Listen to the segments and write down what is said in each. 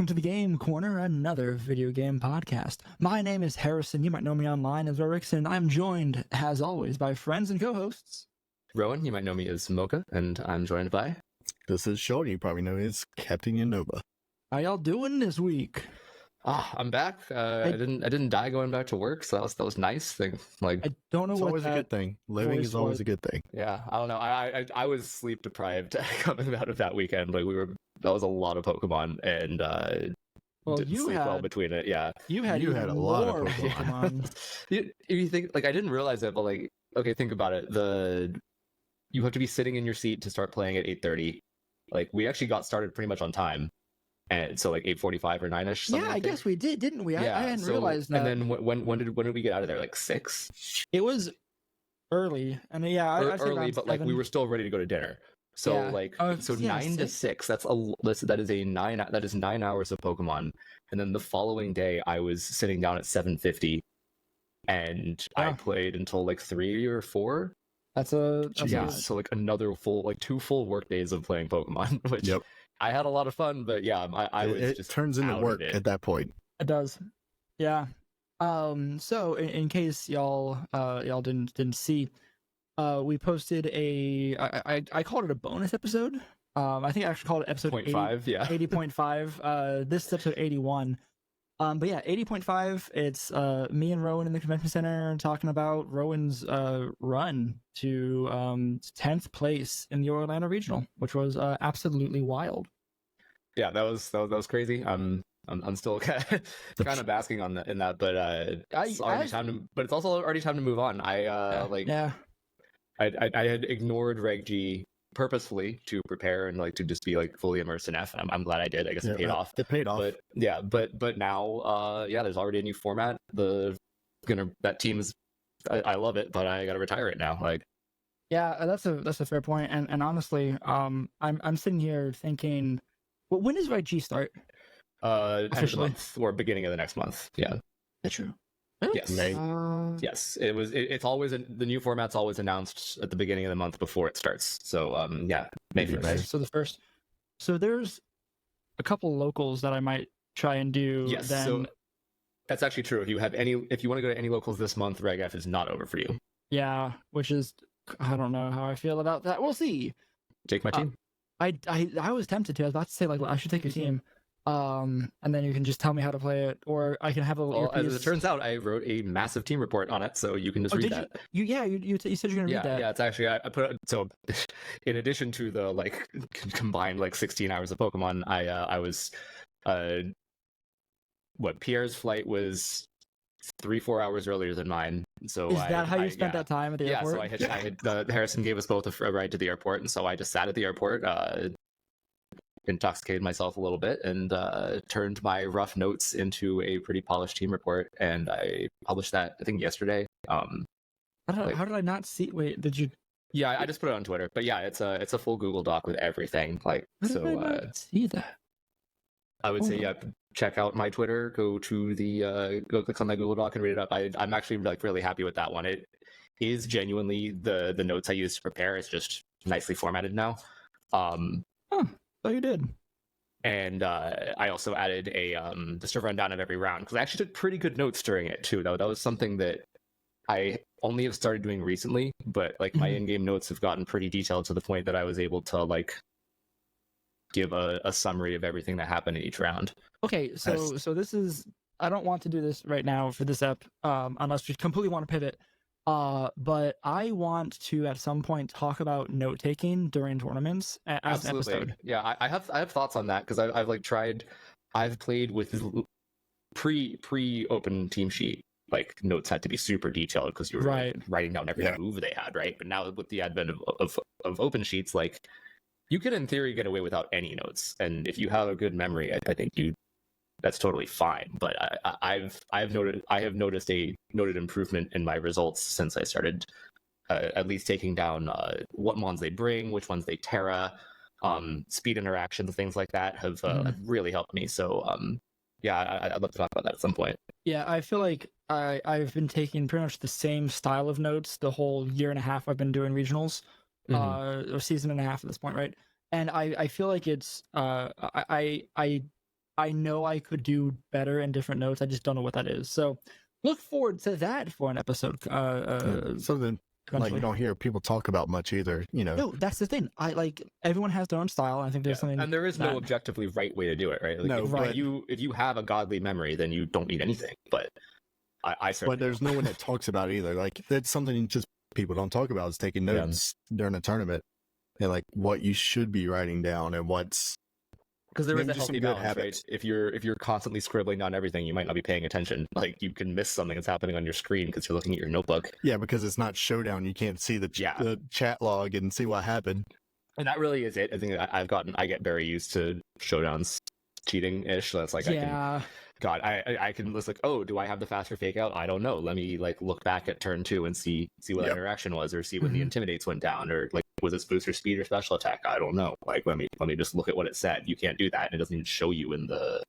welcome to the Game Corner, another video game podcast. My name is Harrison. You might know me online as Rorix, and I'm joined, as always, by friends and co-hosts. Rowan, you might know me as Mocha, and I'm joined by... This is Sean. You probably know me as Captain Yanova. How y'all doing this week? I'm back. I didn't die going back to work, so that was nice thing. Like, I don't know It's what always a good thing. Living is always a good thing. yeah, I don't know. I was sleep deprived coming out of that weekend. Like that was a lot of Pokemon, and Well, didn't sleep well between it. Yeah, You had a lot of more Pokemon. if you think, like, I didn't realize it, but like, okay, think about it. You have to be sitting in your seat to start playing at 8:30. Like, we actually got started pretty much on time. And so like 8:45 or 9ish. Yeah, I guess we did, didn't we? Yeah, I hadn't realized that. And then when did we get out of there? Like 6? It was early, and yeah, I'd say early, around but like 7. we were still ready to go to dinner. So Yeah. like, Yeah, 9 to 6. That is 9 hours of Pokemon. And then the following day, I was sitting down at 7:50, and I played until like 3 or 4. That's So like another full, like 2 full work days of playing Pokemon, which. Yep. I had a lot of fun, but yeah, I was It just turns into work at that point. It does. Yeah. So in case y'all didn't see, we posted I called it a bonus episode. I think I actually called it episode 0.5, yeah. 80.5. This is episode 81. But yeah, 80.5, it's me and Rowan in the convention center talking about Rowan's run to 10th place in the Orlando Regional, which was absolutely wild. Yeah, that was crazy. I'm still kind of basking on that in that, but it's also already time to move on. I had ignored Reg G purposefully to prepare and like to just be like fully immersed in F, and I'm glad I did. I guess it paid off. It paid off. But yeah, but now there's already a new format. That team is I love it, but I gotta retire it now. Like, yeah, that's a fair point. And honestly, I'm sitting here thinking, well, when does Reg G start? End of the month or beginning of the next month. Yeah, That's true. Yes. May. Yes, it's always the new format's always announced at the beginning of the month before it starts. So May 1st. So the first. So there's a couple locals that I might try and do. Yes, then. so that's actually true. If you want to go to any locals this month, Reg F is not over for you. Yeah, which is, I don't know how I feel about that. We'll see. Take my team. I was tempted to. I was about to say, like, I should take your team. And then you can just tell me how to play it, or I can have a little. Well, as it turns out, I wrote a massive team report on it, so you can just read that. You said you're gonna read that. Yeah, it's actually I put it, so in addition to the like combined like 16 hours of Pokemon, I was Pierre's flight was 3-4 hours earlier than mine. So is that how you spent that time at the airport? Yeah, so I had Harrison gave us both a ride to the airport, and so I just sat at the airport. Intoxicated myself a little bit and turned my rough notes into a pretty polished team report, and I published that I think yesterday. How did I not see? Wait, did you? Yeah, I just put it on Twitter, but yeah, it's a full Google Doc with everything. Like, How did I not see that? I would say check out my Twitter. Go to go click on that Google Doc and read it up. I'm actually like really happy with that one. It is genuinely the notes I used to prepare. It's just nicely formatted now. Oh, you did. And I also added just a rundown of every round, because I actually took pretty good notes during it too. Though that was something that I only have started doing recently, but like my in-game notes have gotten pretty detailed to the point that I was able to like give a summary of everything that happened in each round. Okay, so this is, I don't want to do this right now for this ep, unless we completely want to pivot. But I want to at some point talk about note taking during tournaments as Absolutely. an episode. Yeah, I have thoughts on that, because I've played with pre open team sheet. Like, notes had to be super detailed because you were like, writing down every move they had, right? But now with the advent of open sheets, like, you can in theory get away without any notes, and if you have a good memory, I think that's totally fine. But I have noticed a noted improvement in my results since I started at least taking down what mons they bring, which ones they terra, speed interactions, things like that have really helped me. So I'd love to talk about that at some point. Yeah, I feel like I've been taking pretty much the same style of notes the whole year and a half I've been doing regionals, or season and a half at this point, right? And I feel like it's I I know I could do better in different notes. I just don't know what that is. So look forward to that for an episode. Something like you don't hear people talk about much either. No, that's the thing. I like everyone has their own style. I think there's something, and there is no objectively right way to do it, right? Like, no, if you have a godly memory, then you don't need anything. But I certainly. But there's no one that talks about it either. Like that's something just people don't talk about is taking notes during a tournament and like what you should be writing down and what's. Because there is a healthy balance, right? If you're constantly scribbling down everything, you might not be paying attention. Like you can miss something that's happening on your screen because you're looking at your notebook. Yeah, because it's not Showdown. You can't see the chat log and see what happened. And that really is it. I think I get very used to Showdown's cheating-ish. So that's like I can list like, oh, do I have the faster fake out? I don't know. Let me like look back at turn 2 and see what that interaction was, or see when the intimidates went down, or like was this booster speed or special attack? I don't know. Like let me just look at what it said. You can't do that, and it doesn't even show you in the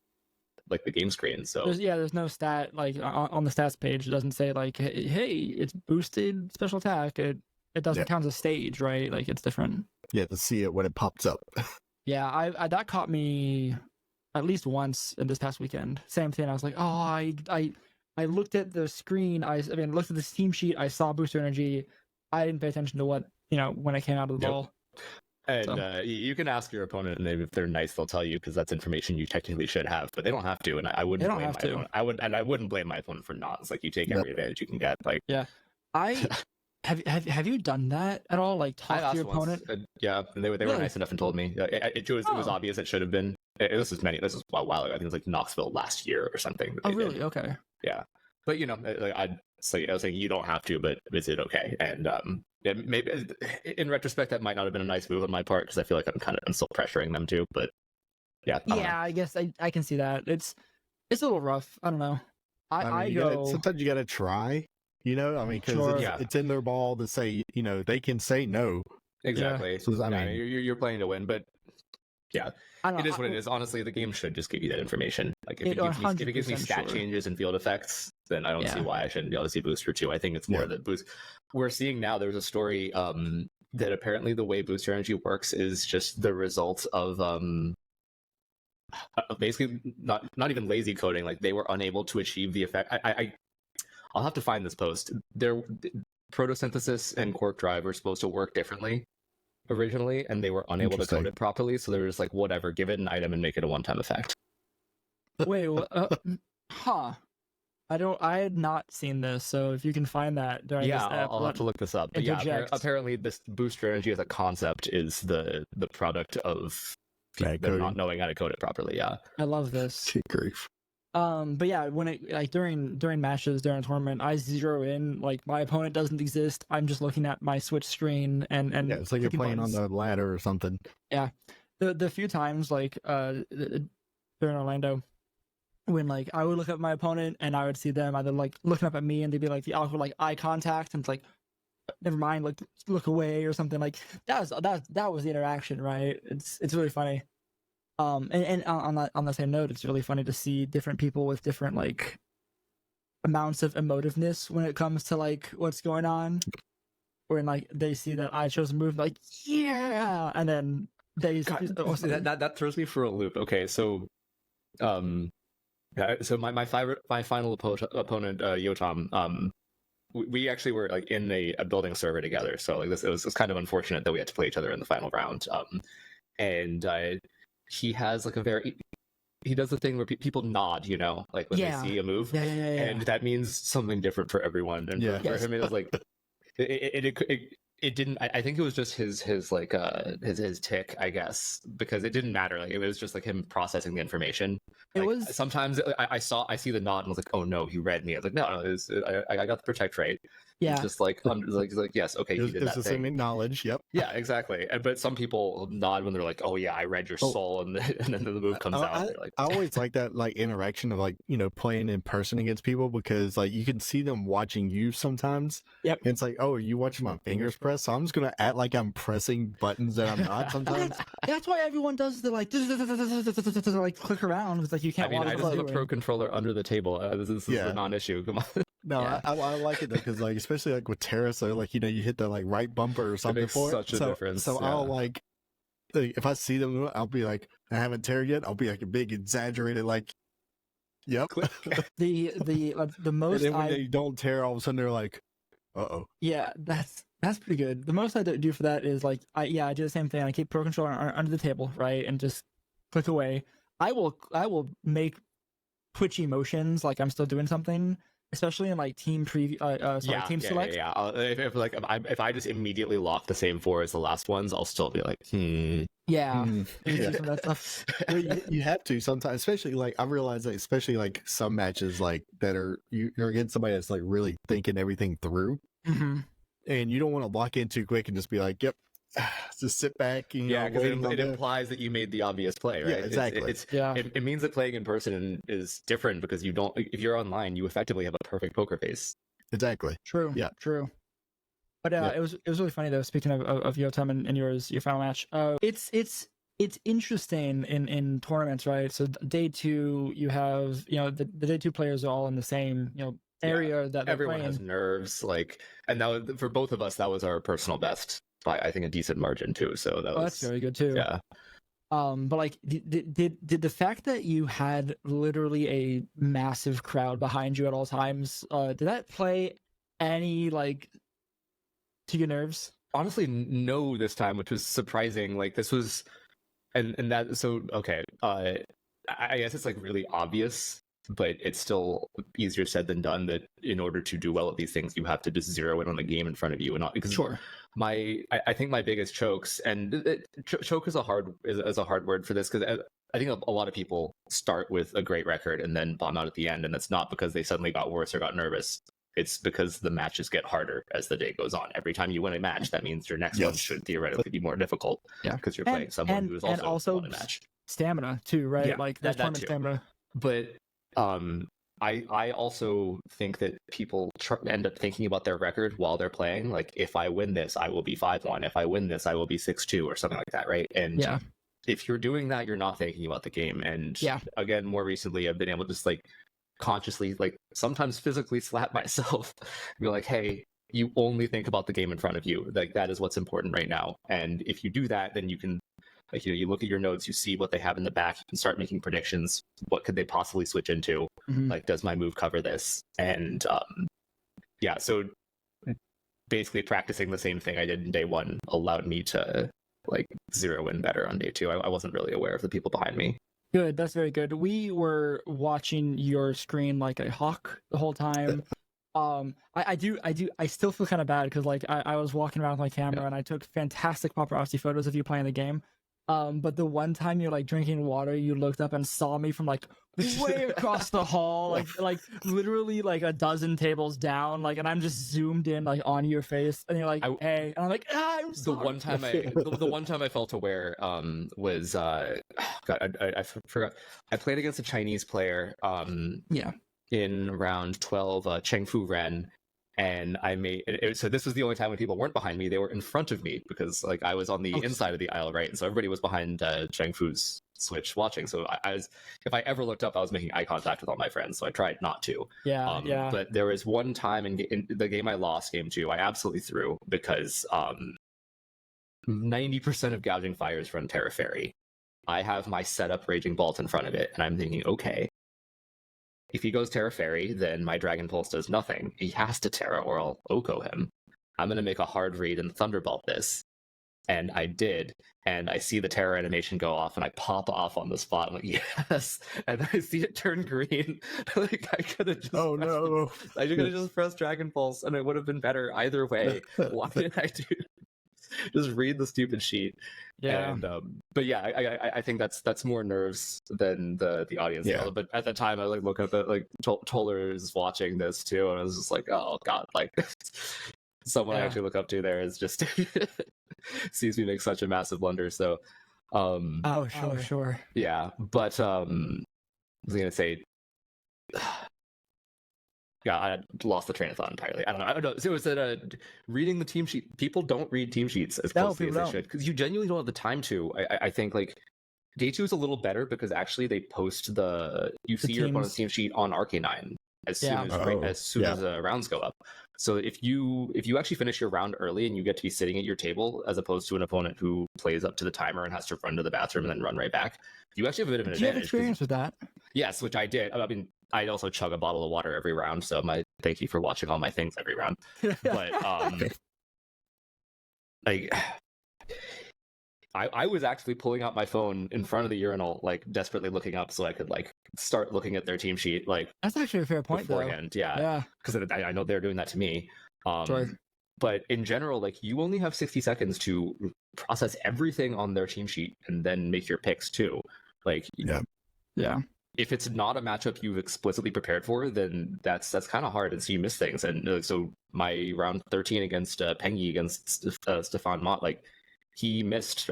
game screen. So there's no stat like on the stats page. It doesn't say like, hey, it's boosted special attack. It doesn't count as a stage, right? Like it's different. Yeah, to see it when it pops up. Yeah, I that caught me at least once in this past weekend. Same thing. I was like, oh, I looked at the screen. I looked at the team sheet. I saw booster energy. I didn't pay attention to what when I came out of the ball. And you can ask your opponent, and if they're nice, they'll tell you because that's information you technically should have, but they don't have to. And I wouldn't blame my opponent. I wouldn't blame my opponent for not. It's like you take every advantage you can get. Like Have you done that at all? Like talk to your opponent? Yeah, and they were nice enough and told me. It was obvious it should have been. This was a while ago. I think it was like Knoxville last year or something. Oh, really? Okay. Yeah, but I was saying you don't have to, but is it okay? And maybe in retrospect, that might not have been a nice move on my part because I feel like I'm still pressuring them too. But yeah, I guess I can see that. It's a little rough. I don't know. Sometimes you gotta try. Because it's in their ball to say, they can say no. Exactly. Yeah. So, you're playing to win, but yeah, it is what it is. Honestly, the game should just give you that information. Like if it gives me stat changes and field effects, then I don't see why I shouldn't be able to see booster 2. I think it's more the boost. We're seeing now. There's a story that apparently the way booster energy works is just the result of basically not even lazy coding. Like they were unable to achieve the effect. I'll have to find this post. Their photosynthesis and quark drive were supposed to work differently originally, and they were unable to code it properly. So they were just like, whatever, give it an item and make it a one-time effect. Wait, I had not seen this. So if you can find that during this app, I'll have to look this up. But apparently this booster energy as a concept is the product of them not knowing how to code it properly. Yeah, I love this. Good grief. But yeah, when it like during matches during a tournament, I zero in like my opponent doesn't exist. I'm just looking at my Switch screen and it's like you're playing on the ladder or something. Yeah, the few times like during Orlando, when like I would look at my opponent and I would see them either like looking up at me and they'd be like the awkward like eye contact and it's like never mind, like look away or something. Like that was the interaction, right? It's really funny. And on that same note, it's really funny to see different people with different like amounts of emotiveness when it comes to like what's going on. When like they see that I chose a move, like yeah, and then they that throws me for a loop. Okay, so so my final opponent Yotam, we actually were like in a building server together. So like it was kind of unfortunate that we had to play each other in the final round. And he has like he does the thing where people nod, like when they see a move, and that means something different for everyone. And for him, it was like it didn't. I think it was just his like his tick, I guess, because it didn't matter. Like it was just like him processing the information. Sometimes I see the nod and I was like, oh no, he read me. I was like, no, I got the protect right. Yeah, it's just like yes, okay, he did that thing. Acknowledge, yep. Yeah, exactly. But some people nod when they're like, oh yeah, I read your soul, and then the move comes out. I always like that like interaction of like playing in person against people because like you can see them watching you sometimes. Yep. And it's like, oh, are you watching my fingers press? So I'm just gonna act like I'm pressing buttons that I'm not sometimes. That's why everyone does the like like click around because like you can't. I just have a pro controller under the table. This is a non-issue. Come on. No, I like it though because like especially like with Terra, so like you hit the like right bumper or something it makes for such it. A difference. So I'll like if I see them, I'll be like, I haven't teared yet. I'll be like a big exaggerated, like, yep. The most and then when they don't tear, all of a sudden they're like, uh-oh. Yeah, that's pretty good. The most I do for that is like I do the same thing. I keep Pro Controller under the table, right, and just click away. I will make twitchy motions like I'm still doing something, especially in like team preview. Team select. Yeah. If I just immediately lock the same 4 as the last ones, I'll still be like, Yeah. Yeah. Some of that stuff. You have to sometimes, especially like I realize that, especially like some matches like that are you're against somebody that's like really thinking everything through, and you don't want to lock in too quick and just be like, yep, just sit back. Because it implies that you made the obvious play, right? Yeah, exactly. It means that playing in person is different because you don't. If you're online, you effectively have a perfect poker face. Exactly. True. Yeah. True. But it was really funny though. Speaking of your time and your final match, it's interesting in tournaments, right? So day 2, you have the day 2 players are all in the same area that everyone has nerves, and that was, for both of us, that was our personal best by I think a decent margin too. So that's very good too. Yeah. But like, did the fact that you had literally a massive crowd behind you at all times, did that play any like to your nerves? Honestly, no. This time, which was surprising. Like this was, and that so okay. I guess it's like really obvious, but it's still easier said than done. That in order to do well at these things, you have to just zero in on the game in front of you, and not because sure. I think my biggest chokes, and choke is a hard word for this, because I think a lot of people start with a great record and then bomb out at the end, and that's not because they suddenly got worse or got nervous. It's because the matches get harder as the day goes on. Every time you win a match, that means your next one should theoretically be more difficult. Yeah, because you're playing someone who is also won a match. Stamina too, right? Yeah, like that's tournament stamina. But I also think that people end up thinking about their record while they're playing. Like, if I win this, I will be 5-1. If I win this, I will be 6-2 or something like that, right? And if you're doing that, you're not thinking about the game. And again, more recently, I've been able to just like consciously, like sometimes physically slap myself and be like, hey, you only think about the game in front of you. Like, that is what's important right now. And if you do that, then you can, like, you look at your notes, you see what they have in the back, you can start making predictions. What could they possibly switch into? Like, does my move cover this? And so basically practicing the same thing I did in day 1 allowed me to like zero in better on day 2. I wasn't really aware of the people behind me. Good, that's very good. We were watching your screen like a hawk the whole time. I still feel kind of bad because like I was walking around with my camera and I took fantastic paparazzi photos of you playing the game. But the one time you're like drinking water, you looked up and saw me from like way across the hall, like literally like a dozen tables down, like, and I'm just zoomed in like on your face, and you're like, hey, and I'm like, I'm sorry. The one time I felt aware was God, I forgot. I played against a Chinese player in round 12, Chengfu Ren. And I made it, so this was the only time when people weren't behind me; they were in front of me because, like, I was on the inside of the aisle, right? And so everybody was behind Cheng Fu's switch watching. So I was, if I ever looked up, I was making eye contact with all my friends. So I tried not to. But there was one time in the game I lost, game 2, I absolutely threw because 90% of gouging fires run Terra Fairy. I have my setup Raging Bolt in front of it, and I'm thinking, okay, if he goes Terra Fairy, then my Dragon Pulse does nothing. He has to Terra or I'll Oko him. I'm going to make a hard read and Thunderbolt this. And I did. And I see the Terra animation go off and I pop off on the spot. I'm like, yes. And then I see it turn green. Like, I could have just I could have just pressed Dragon Pulse and it would have been better either way. Why did I just read the stupid sheet? And but yeah, I think that's more nerves than the audience. But at the time, I like look at the like Toller is watching this too, and I was just like, oh god, like someone I actually look up to there is just sees me make such a massive blunder. So sure. Yeah, but I was gonna say. Yeah, I lost the train of thought entirely. I don't know. So it was that reading the team sheet. People don't read team sheets as closely as they should because you genuinely don't have the time to. I think like day 2 is a little better because actually they post you see your opponent's team sheet on Arcanine. as soon as rounds go up. So if you actually finish your round early and you get to be sitting at your table, as opposed to an opponent who plays up to the timer and has to run to the bathroom and then run right back, you actually have a bit of an advantage. Do you have experience with that? Yes, which I did. I mean, I also chug a bottle of water every round, so thank you for watching all my things every round. But like, I was actually pulling out my phone in front of the urinal, like desperately looking up so I could like start looking at their team sheet. Like, that's actually a fair point beforehand, though. Yeah, because I know they're doing that to me. Sure. But in general, like, you only have 60 seconds to process everything on their team sheet and then make your picks too. Like, yeah. If it's not a matchup you've explicitly prepared for, then that's kind of hard, and so you miss things. And so my round 13 against Pengy against Stefan Mott, like, he missed.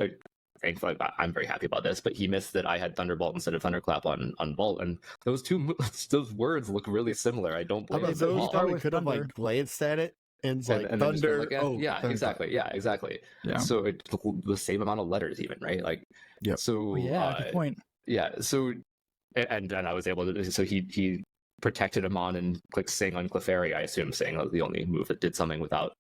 Thankfully, I'm very happy about this, but he missed that I had Thunderbolt instead of Thunderclap on Bolt, and those words look really similar. I don't blame him. He probably could have like glanced at it and like and thunder. Exactly. Yeah. So the same amount of letters, even, right? Like, yeah. So good point. Yeah. So and I was able to. So he protected him on and clicked Sing on Clefairy, I assume, saying that was the only move that did something without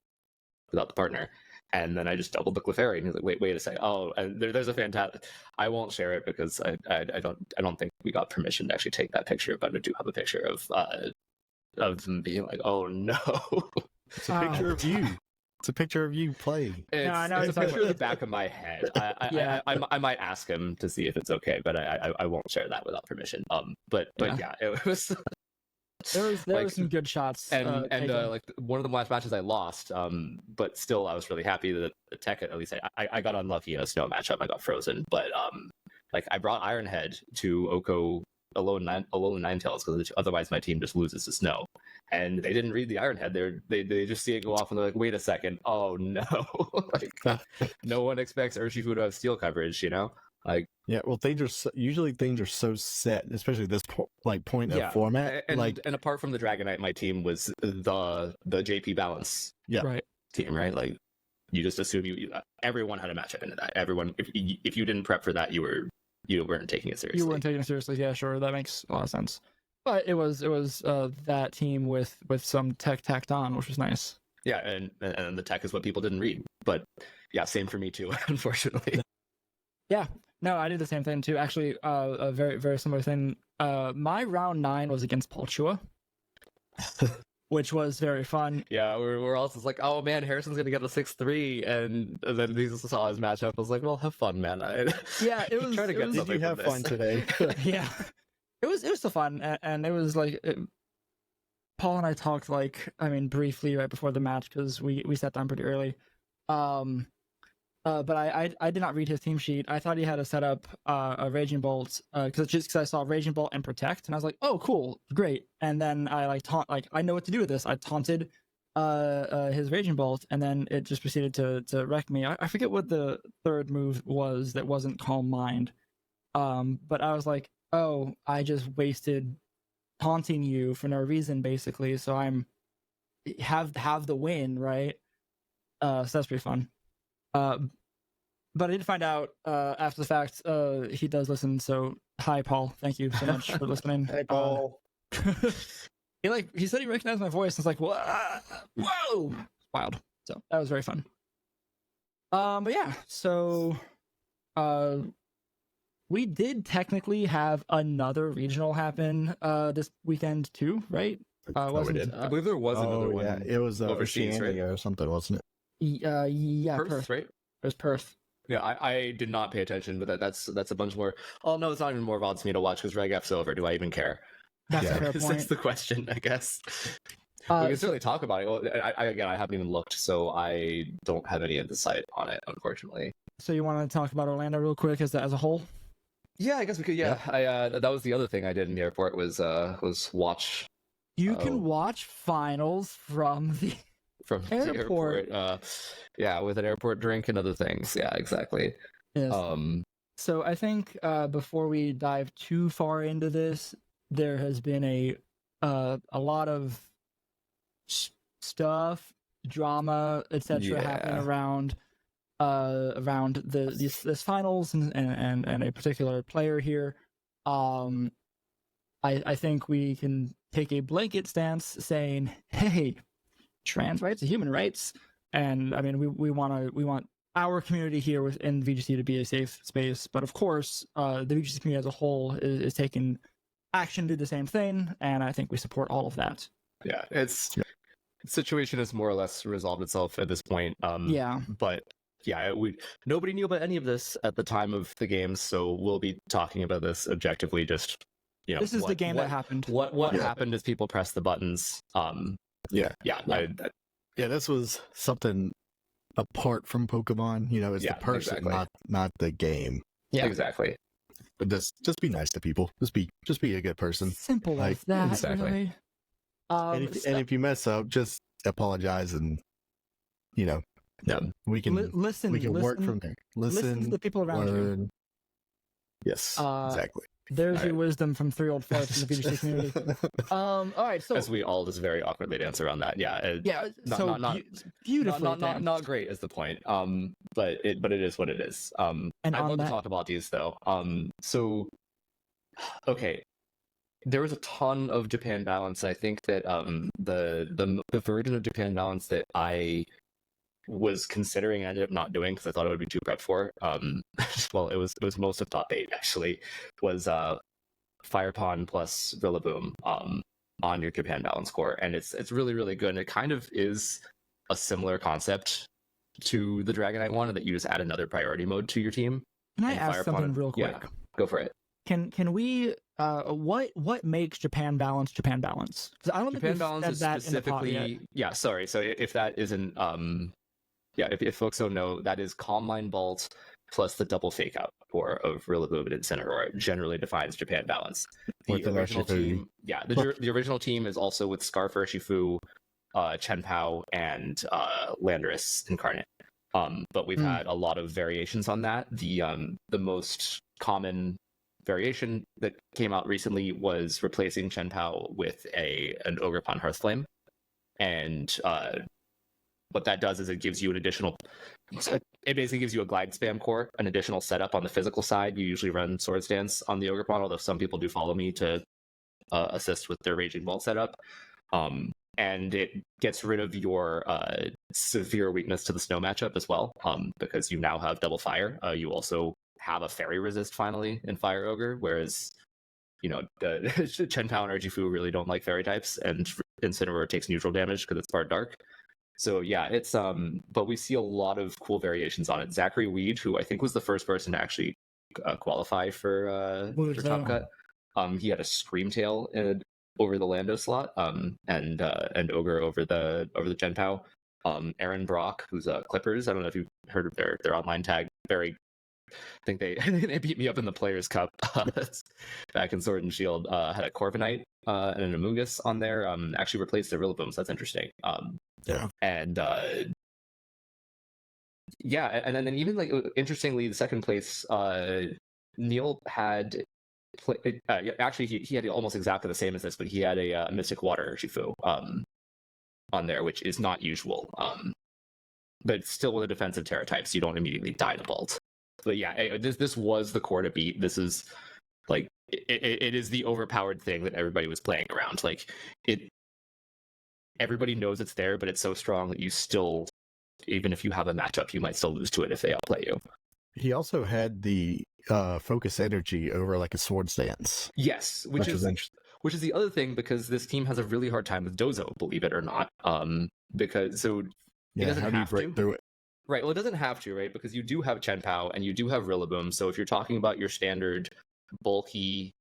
the partner. And then I just doubled the Clefairy, and he's like, "Wait a second! Oh, and there's a fantastic. I won't share it because I don't think we got permission to actually take that picture, but I do have a picture of them being like, "Oh no!" It's a picture of you. It's a picture of you playing. It's a picture of the back of my head. I might ask him to see if it's okay, but I won't share that without permission. But yeah, it was. There was some good shots, and like one of the last matches I lost, but still I was really happy that the tech, at least I got unlucky in a snow matchup. I got frozen, but like, I brought Ironhead to Oko alone Ninetales because otherwise my team just loses to snow, and they didn't read the Ironhead. They just see it go off and they're like, wait a second, oh no, like, no one expects Urshifu to have steel coverage, you know. Like, yeah, well, usually things are so set, especially this point of format. And apart from the Dragonite, my team was the JP balance team, right? Like, you just assume everyone had a matchup into that. Everyone, if you didn't prep for that, you weren't taking it seriously. You weren't taking it seriously. Yeah, sure, that makes a lot of sense. But it was that team with some tech tacked on, which was nice. Yeah, and the tech is what people didn't read. But yeah, same for me too, unfortunately. Yeah. No, I did the same thing too. Actually, a very, very similar thing. My round 9 was against Polchua, which was very fun. Yeah, we're all just like, oh man, Harrison's gonna get a 6-3, and then he saw his matchup. I was like, well, have fun, man. Yeah, it was. Did you have fun today? Yeah, it was still fun, and it was like Paul and I talked briefly right before the match because we sat down pretty early. But I did not read his team sheet. I thought he had to set up a Raging Bolt because I saw Raging Bolt and Protect, and I was like, oh, cool, great. And then I I know what to do with this. I taunted his Raging Bolt, and then it just proceeded to wreck me. I forget what the third move was that wasn't Calm Mind. But I was like, oh, I just wasted taunting you for no reason, basically. So I'm have the win, right? So that's pretty fun. But I did find out after the fact he does listen. So hi, Paul. Thank you so much for listening. Hey, Paul. He said he recognized my voice. And it's like, whoa, wild. So that was very fun. But yeah, so we did technically have another regional happen this weekend too, right? We did. I believe there was another one. Yeah, it was overseas, right? or something, wasn't it? Yeah, Perth, right? It was Perth. Yeah, I did not pay attention, but that's a bunch more. Oh no, it's not even more VODs for me to watch because Reg F's over. Do I even care? That's a fair point. That's the question, I guess. We can certainly talk about it. Well, I haven't even looked, so I don't have any insight on it, unfortunately. So you want to talk about Orlando real quick as a whole? Yeah, I guess we could. Yeah, that was the other thing I did in the airport was watch. You can watch finals from the airport. Yeah, with an airport drink and other things. Yeah, exactly. Yes. So I think before we dive too far into this, there has been a lot of stuff, drama, etc. happening around this finals and a particular player here. I think we can take a blanket stance saying, "Hey, trans rights are human rights," and I mean, we want our community here within VGC to be a safe space, but of course, the VGC community as a whole is taking action to do the same thing, and I think we support all of that. Yeah, the situation has more or less resolved itself at this point. But yeah, nobody knew about any of this at the time of the games, so we'll be talking about this objectively. Just this is the game that happened. What happened as people pressed the buttons. This was something apart from Pokemon. It's the person, exactly. not the game. Yeah, exactly. But just be nice to people. Just be a good person. Simple like that. Exactly. Really. And if you mess up, just apologize, and we can listen. We can work from there. Listen to the people around you. Yes, exactly. There's your wisdom from 3 old farts in the VGC community. All right, so as we all just very awkwardly dance around that, beautifully not great is the point. But it is what it is. And I'd love to talk about these though. So, okay, there was a ton of Japan balance. I think that the version of Japan balance that I was considering, I ended up not doing because I thought it would be too prepped for. Well, it was most of top 8 actually. Was Fire Pond plus Rillaboom on your Japan balance core, and it's really, really good. And it kind of is a similar concept to the Dragonite one, that you just add another priority mode to your team. Can I ask something real quick? Yeah, go for it. Can we what makes Japan balance? Because I don't Japan think balance is that specifically sorry. So if that isn't if folks don't know, that is Calm Mind Bolt plus the double fake out core of Rillaboom and Incineroar generally defines Japan balance. The original team, the original team is also with Scarf Urshifu, Chenpao, and Landorus Incarnate. But we've had a lot of variations on that. The most common variation that came out recently was replacing Chenpao with an Ogerpon Hearthflame, and what that does is it gives you it basically gives you a glide spam core, an additional setup on the physical side. You usually run Swords Dance on the Ogerpon, although some people do follow me to assist with their Raging Bolt setup. And it gets rid of your severe weakness to the snow matchup as well, because you now have double fire. You also have a fairy resist finally in Fire Ogre, whereas the Chenpao and Urshifu really don't like fairy types, and Incineroar takes neutral damage because it's part dark. So yeah, it's but we see a lot of cool variations on it. Zachary Weed, who I think was the first person to actually qualify for Top Cut, he had a Screamtail over the Lando slot, and Ogre over the Chenpao. Aaron Brock, who's Clippers. I don't know if you've heard of their online tag. I think they beat me up in the Players' Cup back in Sword and Shield. Had a Corviknight and an Amoonguss on there. Actually replaced the Rillaboom, so that's interesting. And and then even interestingly, the second place, Neil had actually he had almost exactly the same as this, but he had a Mystic Water Urshifu on there, which is not usual. But still with a defensive Terra type, so you don't immediately die to Bolt. But yeah, this was the core to beat. This is it is the overpowered thing that everybody was playing around. Everybody knows it's there, but it's so strong that you still, even if you have a matchup, you might still lose to it if they outplay you. He also had the focus energy over a Swords Dance. Yes, which is the other thing, because this team has a really hard time with Dozo, believe it or not. Because it doesn't how do you have break to. through it? Right, well, it doesn't have to, right? Because you do have Chenpao and you do have Rillaboom. So if you're talking about your standard bulky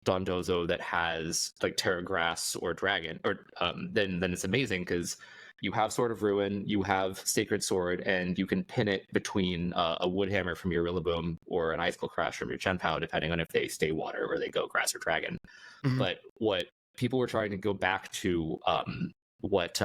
Dondozo that has Terra Grass or Dragon, or then it's amazing because you have Sword of Ruin, you have Sacred Sword, and you can pin it between a Woodhammer from your Rillaboom or an Icicle Crash from your Chenpao, depending on if they stay Water or they go Grass or Dragon. Mm-hmm. But what people were trying to go back to, what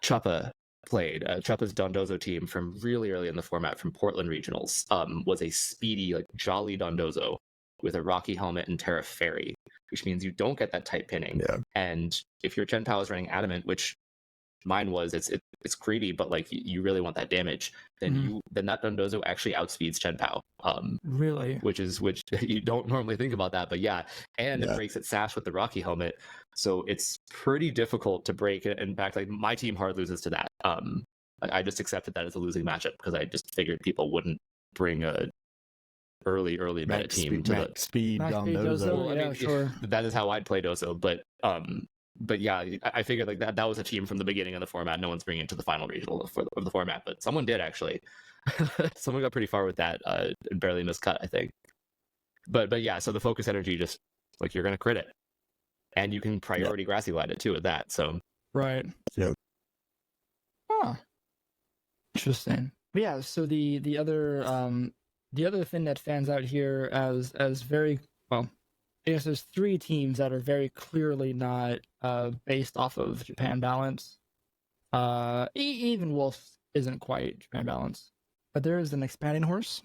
Choppa played, Choppa's Dondozo team from really early in the format from Portland Regionals, was a speedy, jolly Dondozo with a Rocky Helmet and Terra Fairy, which means you don't get that type pinning. Yeah. And if your Chenpao is running Adamant, which mine was, it's greedy, but like you really want that damage, then then that Dondozo actually outspeeds Chenpao. Really? Which you don't normally think about that, but yeah. And it breaks its sash with the Rocky helmet, so it's pretty difficult to break it. In fact, like my team hard loses to that. I just accepted that as a losing matchup because I just figured people wouldn't bring a early meta team to max speed Dondozo. Well, I mean, sure. That is how I'd play Dozo, but yeah, I figured like that was a team from the beginning of the format. No one's bringing it to the final regional of the format, but someone did actually. Someone got pretty far with that and barely miscut, I think. But yeah, so the focus energy just like you're gonna crit it, and you can priority grassy light it too with that. So right. Yep. Huh. Interesting. But yeah. So the other thing that stands out here as very well, I guess there's 3 teams that are very clearly not based off of Japan balance. Even Wolf isn't quite Japan balance, but there is an expanding horse.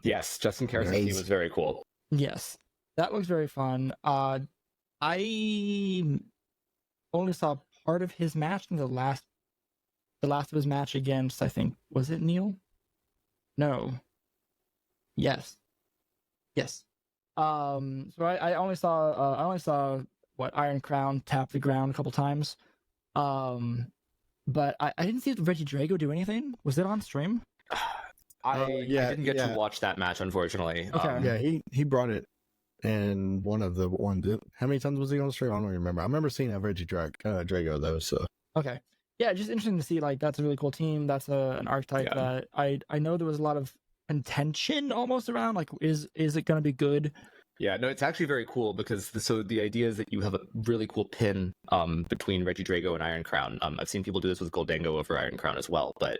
Yes, Justin Carrison's team was very cool. Yes, that looks very fun. I only saw part of his match in the last of his match against, I think, was it Neil? No. Yes. So I only saw what Iron Crown tap the ground a couple times. But I didn't see Regidrago do anything. Was it on stream? I didn't get to watch that match, unfortunately. Okay. He brought it, and how many times was he on stream? I don't remember. I remember seeing that Regidrago though. So okay, yeah, just interesting to see. Like that's a really cool team. That's an archetype that I know there was a lot of contention almost around. Like, is it going to be good? Yeah, no, it's actually very cool because the idea is that you have a really cool pin between Regidrago and Iron Crown. I've seen people do this with Goldango over Iron Crown as well, but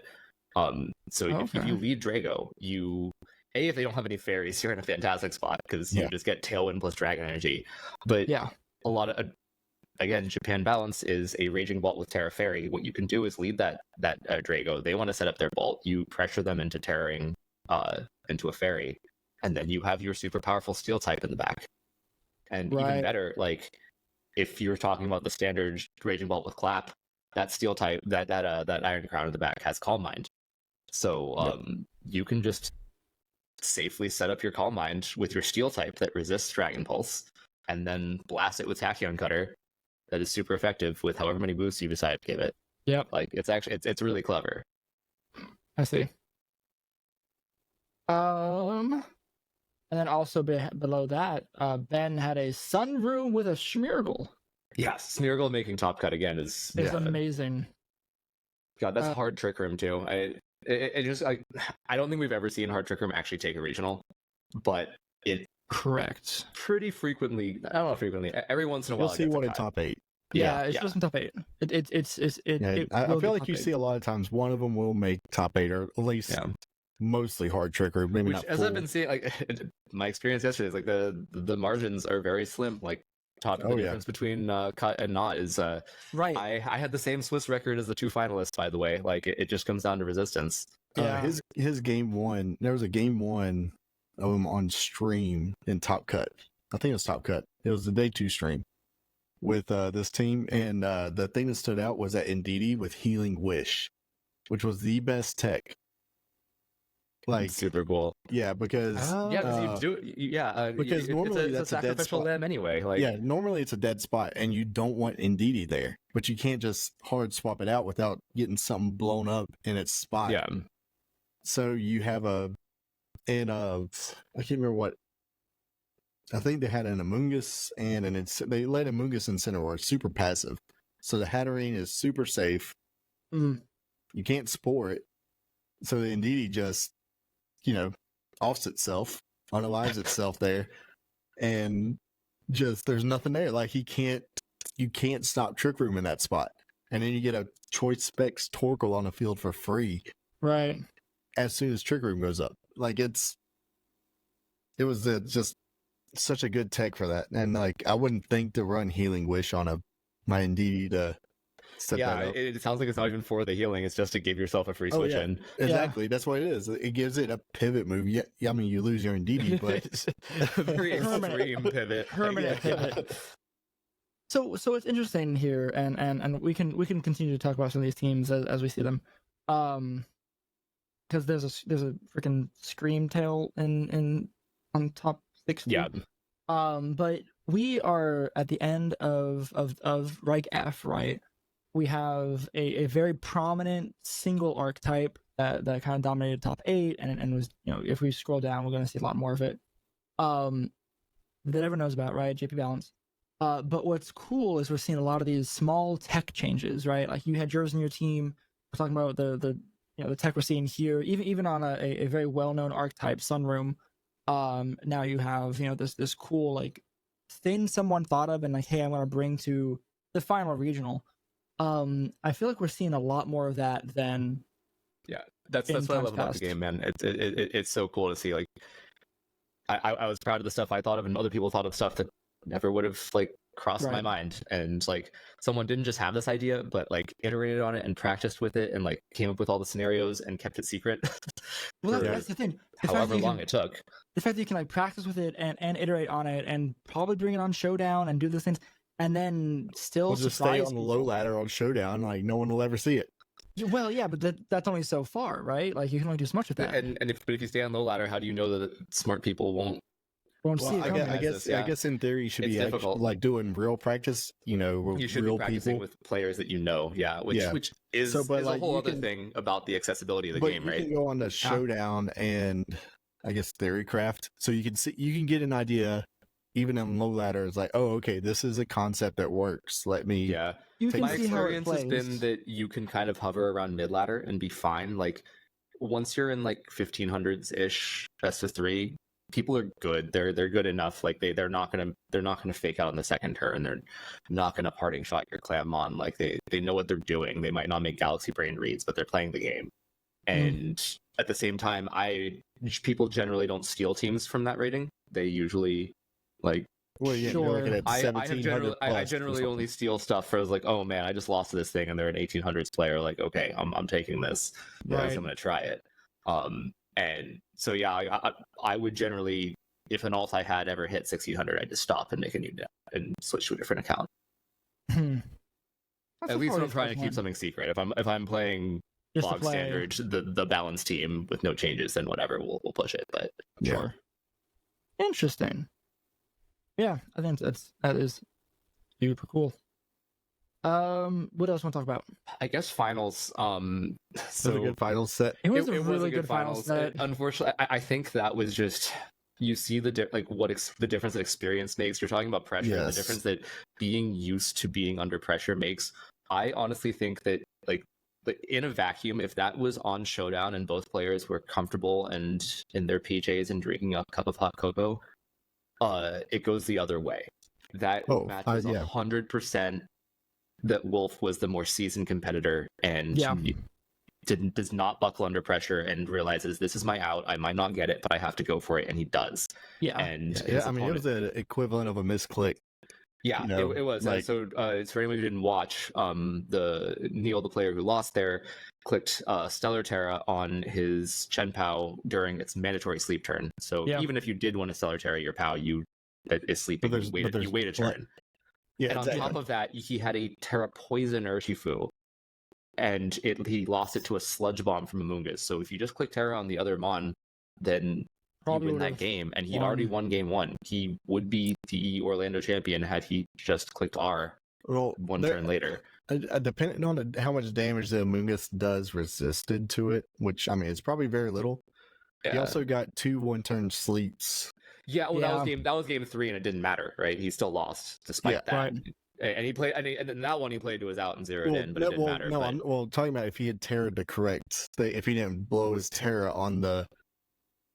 if you lead Drago, if they don't have any fairies, you're in a fantastic spot because you just get Tailwind plus Dragon Energy. But a lot of again, Japan balance is a Raging Bolt with Terra Fairy. What you can do is lead that Drago. They want to set up their bolt. You pressure them into terroring into a fairy. And then you have your super powerful steel type in the back. And even better, like if you're talking about the standard Raging Bolt with Clap, that steel type, that Iron Crown in the back has Calm Mind. So you can just safely set up your Calm Mind with your steel type that resists Dragon Pulse, and then blast it with Tachyon Cutter. That is super effective with however many boosts you decide to give it. Yep. Like it's really clever. I see. And then also below that, Ben had a Sunroom with a Smeargle. Yes, Smeargle making top cut again is amazing. God, that's hard Trick Room too. I don't think we've ever seen hard Trick Room actually take a regional, but it pretty frequently. I don't know frequently. Every once in a while, you'll see one in top 8. Yeah, it's just in top 8. I feel like you see a lot of times one of them will make top 8 or at least. Yeah. Mostly hard Trick Room, maybe not full. As I've been seeing, like my experience yesterday is like the margins are very slim. Like the difference between cut and not is right. I had the same Swiss record as the 2 finalists, by the way. Like it just comes down to resistance. Yeah, his game 1. There was a game 1 of him on stream in Top Cut. I think it was Top Cut. It was the day 2 stream with this team, and the thing that stood out was that Indeedee with Healing Wish, which was the best tech. Like super cool, because because you do, because normally it's that's a sacrificial limb anyway. Like normally it's a dead spot, and you don't want Indeedee there, but you can't just hard swap it out without getting something blown up in its spot. Yeah. So you have I can't remember what. I think they had an Amoonguss and they let Amoonguss and Incineroar super passive, so the Hatterene is super safe. Mm. You can't spore it, so the Indeedee just offs itself, unalives itself there, and just there's nothing there. Like you can't stop Trick Room in that spot, and then you get a Choice Specs Torkoal on the field for free, right? As soon as Trick Room goes up, like it was just such a good tech for that, and like I wouldn't think to run Healing Wish on my Indeedee to. It sounds like it's not even for the healing. It's just to give yourself a free switch in. Exactly. That's what it is. It gives it a pivot move. Yeah, I mean, you lose your Indeedee, but very extreme pivot. Permanent pivot. So it's interesting here, and we can continue to talk about some of these teams as we see them, because there's a freaking Scream Tail in on top 60. Yeah. But we are at the end of Reich F, right? We have a very prominent single archetype that kind of dominated top 8, and was, if we scroll down, we're going to see a lot more of it. That everyone knows about, right? JP Balance. But what's cool is we're seeing a lot of these small tech changes, right? Like you had yours in your team. We're talking about the tech we're seeing here, even on a very well-known archetype, Sunroom. Now you have this cool like thing someone thought of and like, hey, I'm gonna bring to the final regional. I feel like we're seeing a lot more of that than that's what I love about the game, man. It's so cool to see. Like I was proud of the stuff I thought of, and other people thought of stuff that never would have like crossed my mind. And like someone didn't just have this idea, but like iterated on it and practiced with it and like came up with all the scenarios and kept it secret. Well, that's the thing. However long it took. The fact that you can like practice with it and iterate on it and probably bring it on Showdown and do those things, and then still just stay on the low ladder on Showdown, like no one will ever see it. Well, yeah, but that's only so far, right? Like you can only do so much with that. And if you stay on low ladder, how do you know that smart people won't see it? I guess in theory you should be like doing real practice, with you should real be practicing people with players that which is a whole other thing about the accessibility of the game, right? You can go on to Showdown and I guess Theorycraft, so you can get an idea. Even on low ladder, it's like, oh, okay, this is a concept that works. Let me. Yeah. My experience has been that you can kind of hover around mid ladder and be fine. Like once you're in like 1500s ish S3, people are good. They're good enough. Like they're not gonna fake out on the second turn. They're not gonna parting shot your Clamon. Like they know what they're doing. They might not make Galaxy Brain reads, but they're playing the game. And at the same time, people generally don't steal teams from that rating. They usually like. Well, yeah, you're looking at I generally only steal stuff for like, oh man, I just lost to this thing and they're an 1800s player. Like, okay, I'm taking this. Right. I'm gonna try it. And so yeah, I would generally, if an alt I had ever hit 1600, I'd just stop and make a new deck and switch to a different account. At least when I'm trying to keep something secret. If I'm playing log standard, the balance team with no changes, then whatever, we'll push it. But sure. Interesting. Yeah, I think that is super cool. What else want to talk about? I guess finals. So a good finals set. It was a really good finals set. Unfortunately, I think that was just, you see the difference that experience makes. You're talking about pressure, the difference that being used to being under pressure makes. I honestly think that like in a vacuum, if that was on Showdown and both players were comfortable and in their PJs and drinking a cup of hot cocoa, it goes the other way. That match was 100% that Wolfe was the more seasoned competitor and does not buckle under pressure and realizes this is my out. I might not get it, but I have to go for it, and he does. Yeah, and I mean, it was the equivalent of a misclick. Yeah, it was. Like, so it's for anyone who didn't watch, Neil, the player who lost there, clicked Stellar Terra on his Chen Pao during its mandatory sleep turn. So even if you did want to Stellar Terra your Pao, is sleeping. You wait a turn. Yeah, and on top of that, he had a Terra Poison Urshifu, and he lost it to a Sludge Bomb from Amoonguss. So if you just click Terra on the other Mon, then probably win that game, and he'd already won game 1. He would be the Orlando champion had he just clicked R one turn later. Depending on how much damage the Amoonguss does resisted to it, which I mean it's probably very little. He also got 2 one-turn sleeps. Yeah, well, that was game 3, and it didn't matter, right? He still lost despite that. Right. And he played, and that one he played to his out and zeroed in, but it didn't matter. No, I'm talking about if he had Terra to correct, if he didn't blow his Terra on the.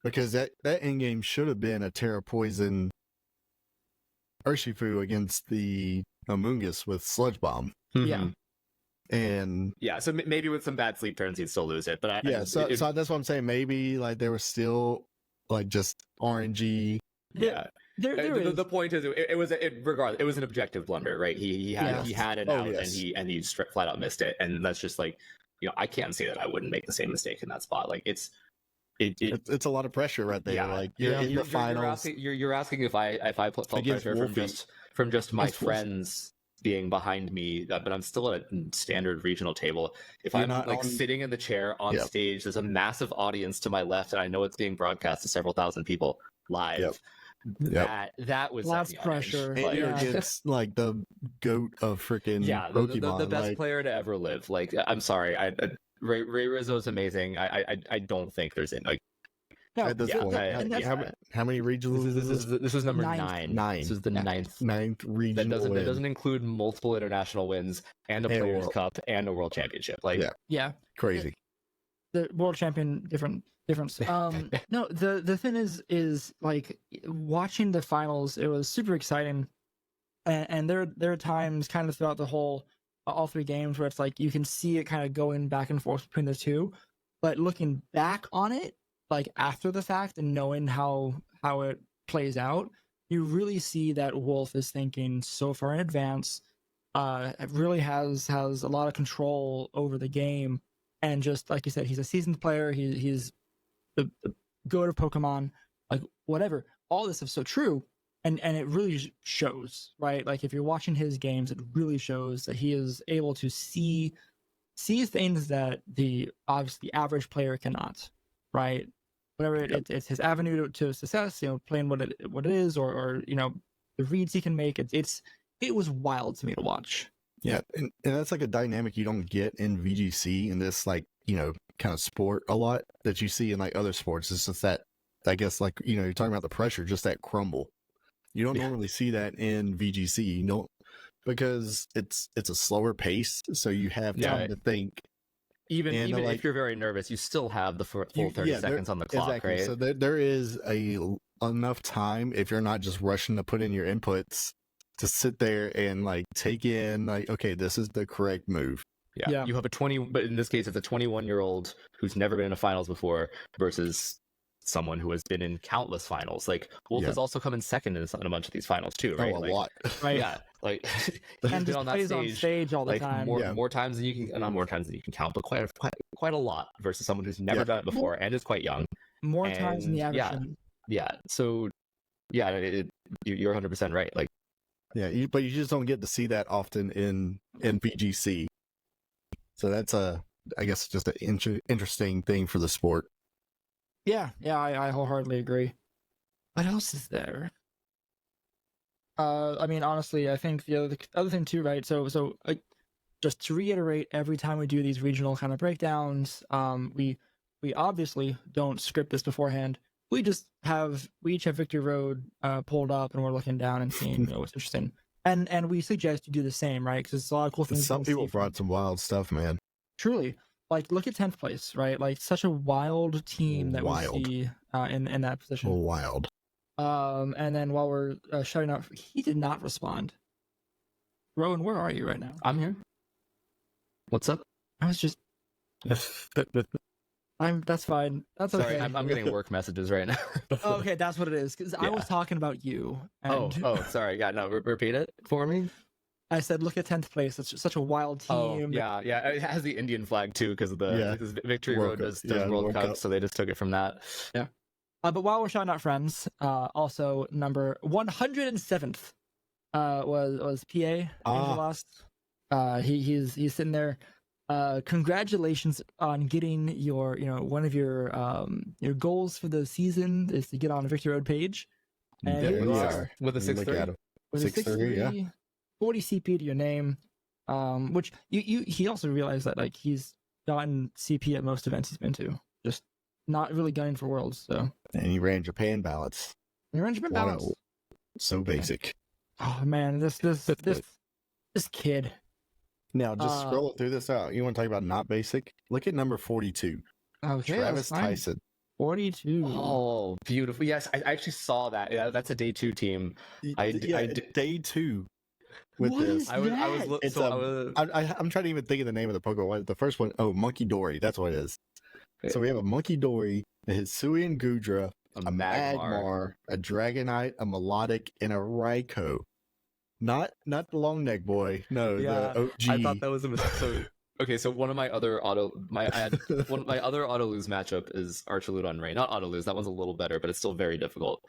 Because that endgame should have been a Terra Poison Urshifu against the Amoonguss with Sludge Bomb. Yeah. And so maybe with some bad sleep turns he'd still lose it. But so that's what I'm saying. Maybe like there was still like just RNG. Yeah. The point is, regardless, it was an objective blunder, right? He had an out, and he flat out missed it, and that's just like, I can't say that I wouldn't make the same mistake in that spot. Like it's a lot of pressure right there. Like you're in the finals. You're asking if I felt pressure from just my friends being behind me, but I'm still at a standard regional table. If I'm like sitting in the chair on stage, there's a massive audience to my left, and I know it's being broadcast to several thousand people live. That was lots of pressure. And you're against like the goat of freaking Pokemon, the best player to ever live. Like, I'm sorry, Ray Rizzo's amazing. I don't think there's like. No, at this point, how many regionals? This was number 9. This is the ninth regional. That doesn't include multiple international wins and a Players Cup and a World Championship. Like, crazy. The World Champion difference. No, the thing is like watching the finals. It was super exciting, and there are times kind of throughout the whole all 3 games where it's like you can see it kind of going back and forth between the two, but looking back on it, like after the fact and knowing how it plays out, you really see that Wolfe is thinking so far in advance. It really has a lot of control over the game, and just like you said, he's a seasoned player. He's the goat of Pokemon, like whatever. All this is so true, and it really shows, right? Like if you're watching his games, it really shows that he is able to see things that the average player cannot, right? Whatever it's his avenue to success, playing what it is, or the reads he can make. It was wild to me to watch. Yeah, and that's like a dynamic you don't get in VGC in this like kind of sport a lot that you see in like other sports. It's just that I guess like you're talking about the pressure, just that crumble. You don't normally see that in VGC. You don't, because it's a slower pace, so you have time to think. Even if you're very nervous, you still have the full 30 seconds on the clock, exactly. right? So there is enough time if you're not just rushing to put in your inputs to sit there and like take in like, okay, this is the correct move. Yeah. You have but in this case, it's a 21-year-old who's never been in a finals before versus someone who has been in countless finals. Like Wolfe has also come in second in a bunch of these finals too, right? A lot, right? Yeah, like he's been on that stage all the time. More times than you can, not more times than you can count, but quite a lot. Versus someone who's never done it before and is quite young. More times than the average. So you're 100% right. Like, but you just don't get to see that often in VGC. So that's I guess just an interesting thing for the sport. Yeah, I wholeheartedly agree. What else is there? I mean, honestly, I think the other thing too, right? So just to reiterate, every time we do these regional kind of breakdowns, we obviously don't script this beforehand. We each have Victory Road pulled up, and we're looking down and seeing what's interesting. And we suggest you do the same, right? Because it's a lot of cool things. Some people brought some wild stuff, man. Truly. Like, look at 10th place, right? Like, such a wild team that we see in that position. Wild. And then while we're shutting up, he did not respond. Rowan, where are you right now? I'm here. What's up? I was just... That's fine. That's okay. Sorry, I'm getting work messages right now. Okay, that's what it is. Because I was talking about you. And... Oh, sorry. Yeah, no, repeat it for me. I said, look at 10th place. It's such a wild team. Oh, yeah. It has the Indian flag, too, because of the Victory Road does World Cup, so they just took it from that. Yeah. But while we're shouting out friends, also number 107th was PA. Lost. He's sitting there. Congratulations on getting your, one of your goals for the season is to get on a Victory Road page. And there we are. With a 6-3. With a 6-3, 40 CP to your name, which he also realized that like he's gotten CP at most events he's been to, just not really gunning for Worlds. So and he ran Japan ballots. So basic. Oh man, this kid. Now just scroll through this out. You want to talk about not basic? Look at number 42. Okay, Travis Tyson. 42. Oh, beautiful. Yes, I actually saw that. Yeah, that's a day 2 team. Day 2. With what this, I'm trying to even think of the name of the Pokemon. The first one, Monkey Dory. That's what it is. So we have a Monkey Dory, a Hisuian Gudra, a Magmar, a Dragonite, a Melodic, and a Raikou. Not the long neck boy. No, the OG. I thought that was a mistake. So one of my other auto lose matchup is Archetype on Rain. Not auto lose. That one's a little better, but it's still very difficult.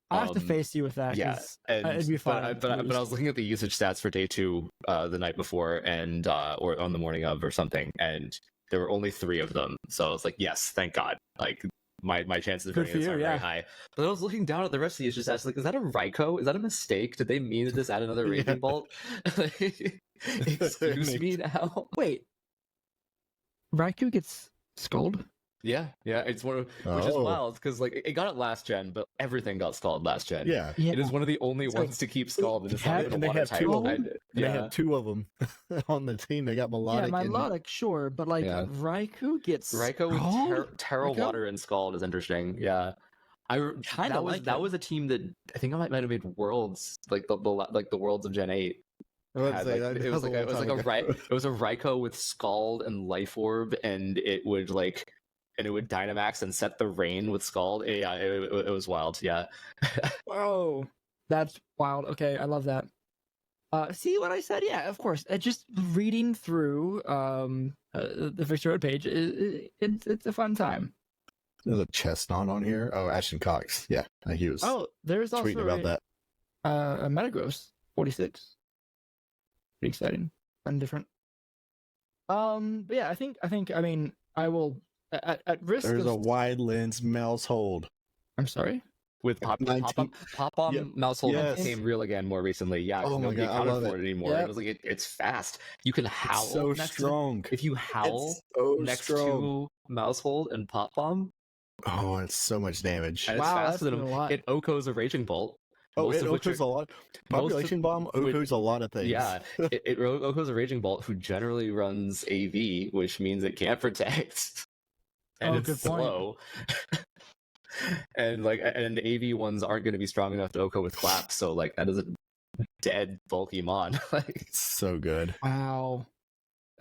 I have to face you with that. Yeah, it'd be fun. But I was looking at the usage stats for day 2 the night before and or on the morning of or something, and there were only 3 of them. So I was like, yes, thank God. Like my chances of running this are very high. But I was looking down at the rest of the usage stats, like, is that a Raikou? Is that a mistake? Did they mean to just add another Raging Bolt? Excuse me now. Wait, Raikou gets Scald? Yeah, it's one of which is wild because like it got it last gen, but everything got Scald last gen. Yeah. It is one of the only ones to keep Scald. And it's not even a water type. They had 2 of them on the team. They got Melodic. Yeah, Melodic, sure, but like Raikou gets Raikou with Terra Water and Scald is interesting. Yeah, that was a team that I think I might have made Worlds, like the Worlds of Gen 8. It was a Raikou with Scald and Life Orb, and it would Dynamax and set the rain with Scald. Yeah, it was wild. Yeah. Whoa, that's wild. Okay, I love that. See what I said? Yeah, of course. Just reading through the Victory Road page, it's a fun time. There's a Chestnut on here. Oh, Ashton Cox. Yeah, he was. Oh, there's also tweeting about that. A Metagross 46. Pretty exciting and different. But yeah, I think. I mean, I will at risk. There's a wide lens mouse hold. I'm sorry. With Pop-Bomb Mousehold became real again more recently. Yeah, oh my God, I love it anymore. Yep. It was like it's fast. You can howl. It's so strong. If you howl next to Mousehold and Pop-Bomb. Oh, it's so much damage. And it's faster than him. It Oko's a Raging Bolt. It Oko's a lot. Population Bomb Oko's a lot of things. Yeah, it Oko's a Raging Bolt who generally runs AV, which means it can't protect. And it's slow. And AV ones aren't going to be strong enough to Oko with Clap, so like that is a dead bulky mon. It's so good. Wow.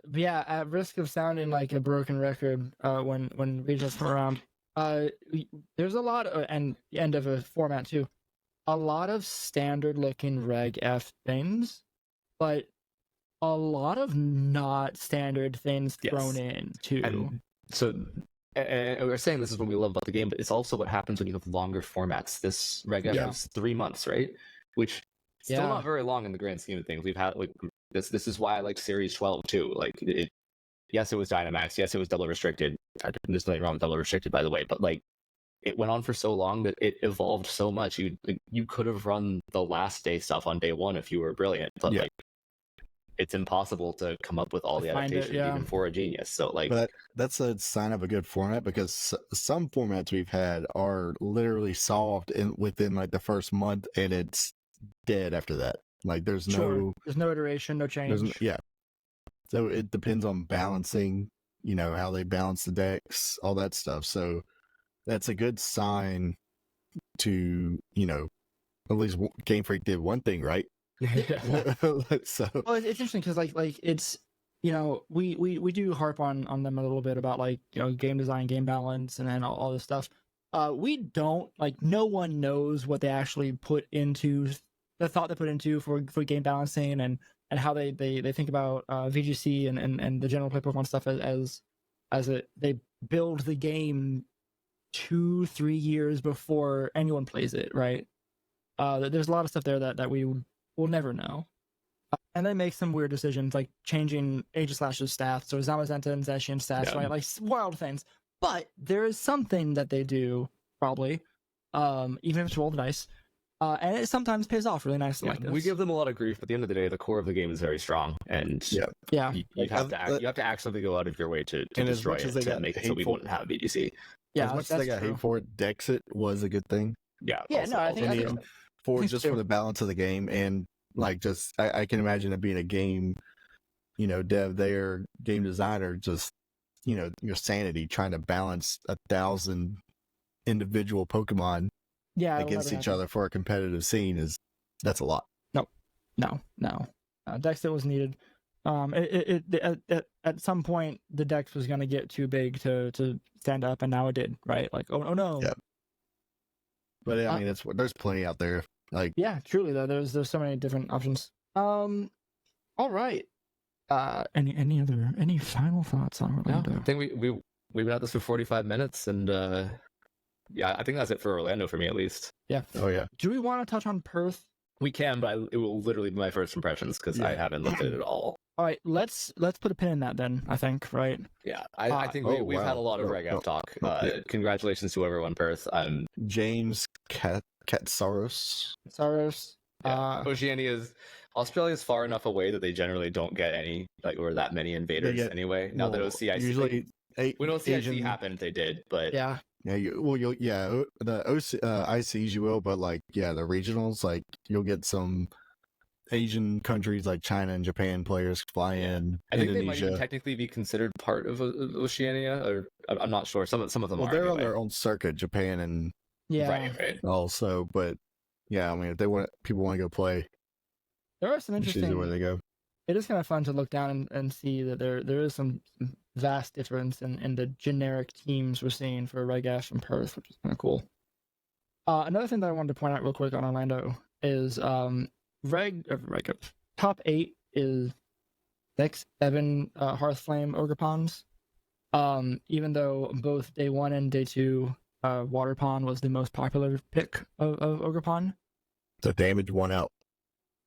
But yeah, at risk of sounding like a broken record, when regionals come around, there's a lot and the end of a format too. A lot of standard looking Reg F things, but a lot of not standard things thrown in too. And so, and we're saying this is what we love about the game, but it's also what happens when you have longer formats. This Reg F is 3 months, right? Which still not very long in the grand scheme of things. We've had this is why I like Series 12 too. Like yes, it was Dynamax. Yes, it was double restricted. There's nothing wrong with double restricted, by the way, but like. It went on for so long that it evolved so much. You could have run the last day stuff on day 1 if you were brilliant, but like it's impossible to come up with all the adaptations even for a genius. So like, but that's a sign of a good format because some formats we've had are literally solved within like the first month, and it's dead after that. Like there's no iteration, no change. So it depends on balancing. How they balance the decks, all that stuff. So. That's a good sign to, at least Game Freak did one thing right. So well, it's interesting because like it's we do harp on them a little bit about like game design, game balance, and then all this stuff. We don't no one knows what they actually put into the thought they put into for game balancing and how they think about VGC and the general play Pokemon stuff as they build the game 2-3 years before anyone plays it, right? There's a lot of stuff there that we will never know. And they make some weird decisions like changing Aegislash's stats or Zamazenta and Zacian stats, right? Like wild things. But there is something that they do, probably, even if it's rolled dice, and it sometimes pays off really nicely. Like this. We give them a lot of grief, but at the end of the day, the core of the game is very strong, and you have to actually go out of your way to destroy it to make it so we won't have VGC. Yeah, as much as they got hate for it, Dexit was a good thing. I think for the balance of the game, and like just I can imagine it being a game, dev there, game designer, just your sanity trying to balance 1,000 individual Pokemon against each other for a competitive scene that's a lot. No. Dexit was needed. At some point the Dex was going to get too big to stand up, and now it did, right? Like oh no. Yeah. But I mean, there's plenty out there. Like truly though, there's so many different options. All right. Any final thoughts on Orlando? I think we've been at this for 45 minutes, and Yeah, I think that's it for Orlando for me, at least. Yeah. Oh yeah. Do we want to touch on Perth? We can, but it will literally be my first impressions because I haven't looked at it at all. All right, let's put a pin in that then. I think, right? Yeah, I think we've had a lot of Reg F talk. Congratulations to everyone, Perth. James Katsaros. Oceania Australia's far enough away that they generally don't get any or that many invaders anyway. Now that OCIC usually when OCIC happened, they did, but yeah. Yeah, the ICs you will, but the regionals, you'll get some Asian countries like China and Japan players fly in. I think Indonesia. they might even technically be considered part of Oceania, or I'm not sure. Some of them are. They're on their own circuit, Japan and right. Also, but yeah, I mean, if people want to go play, there are some interesting. Where they go. It is kind of fun to look down and see that there is some vast difference in the generic teams we're seeing for Reg F and Perth, which is kind of cool. Another thing that I wanted to point out real quick on Orlando is top 8 is 6, 7 Hearthflame Ogerpons. Even though both day 1 and day 2 Waterpon was the most popular pick of Ogerpon. The damage won out.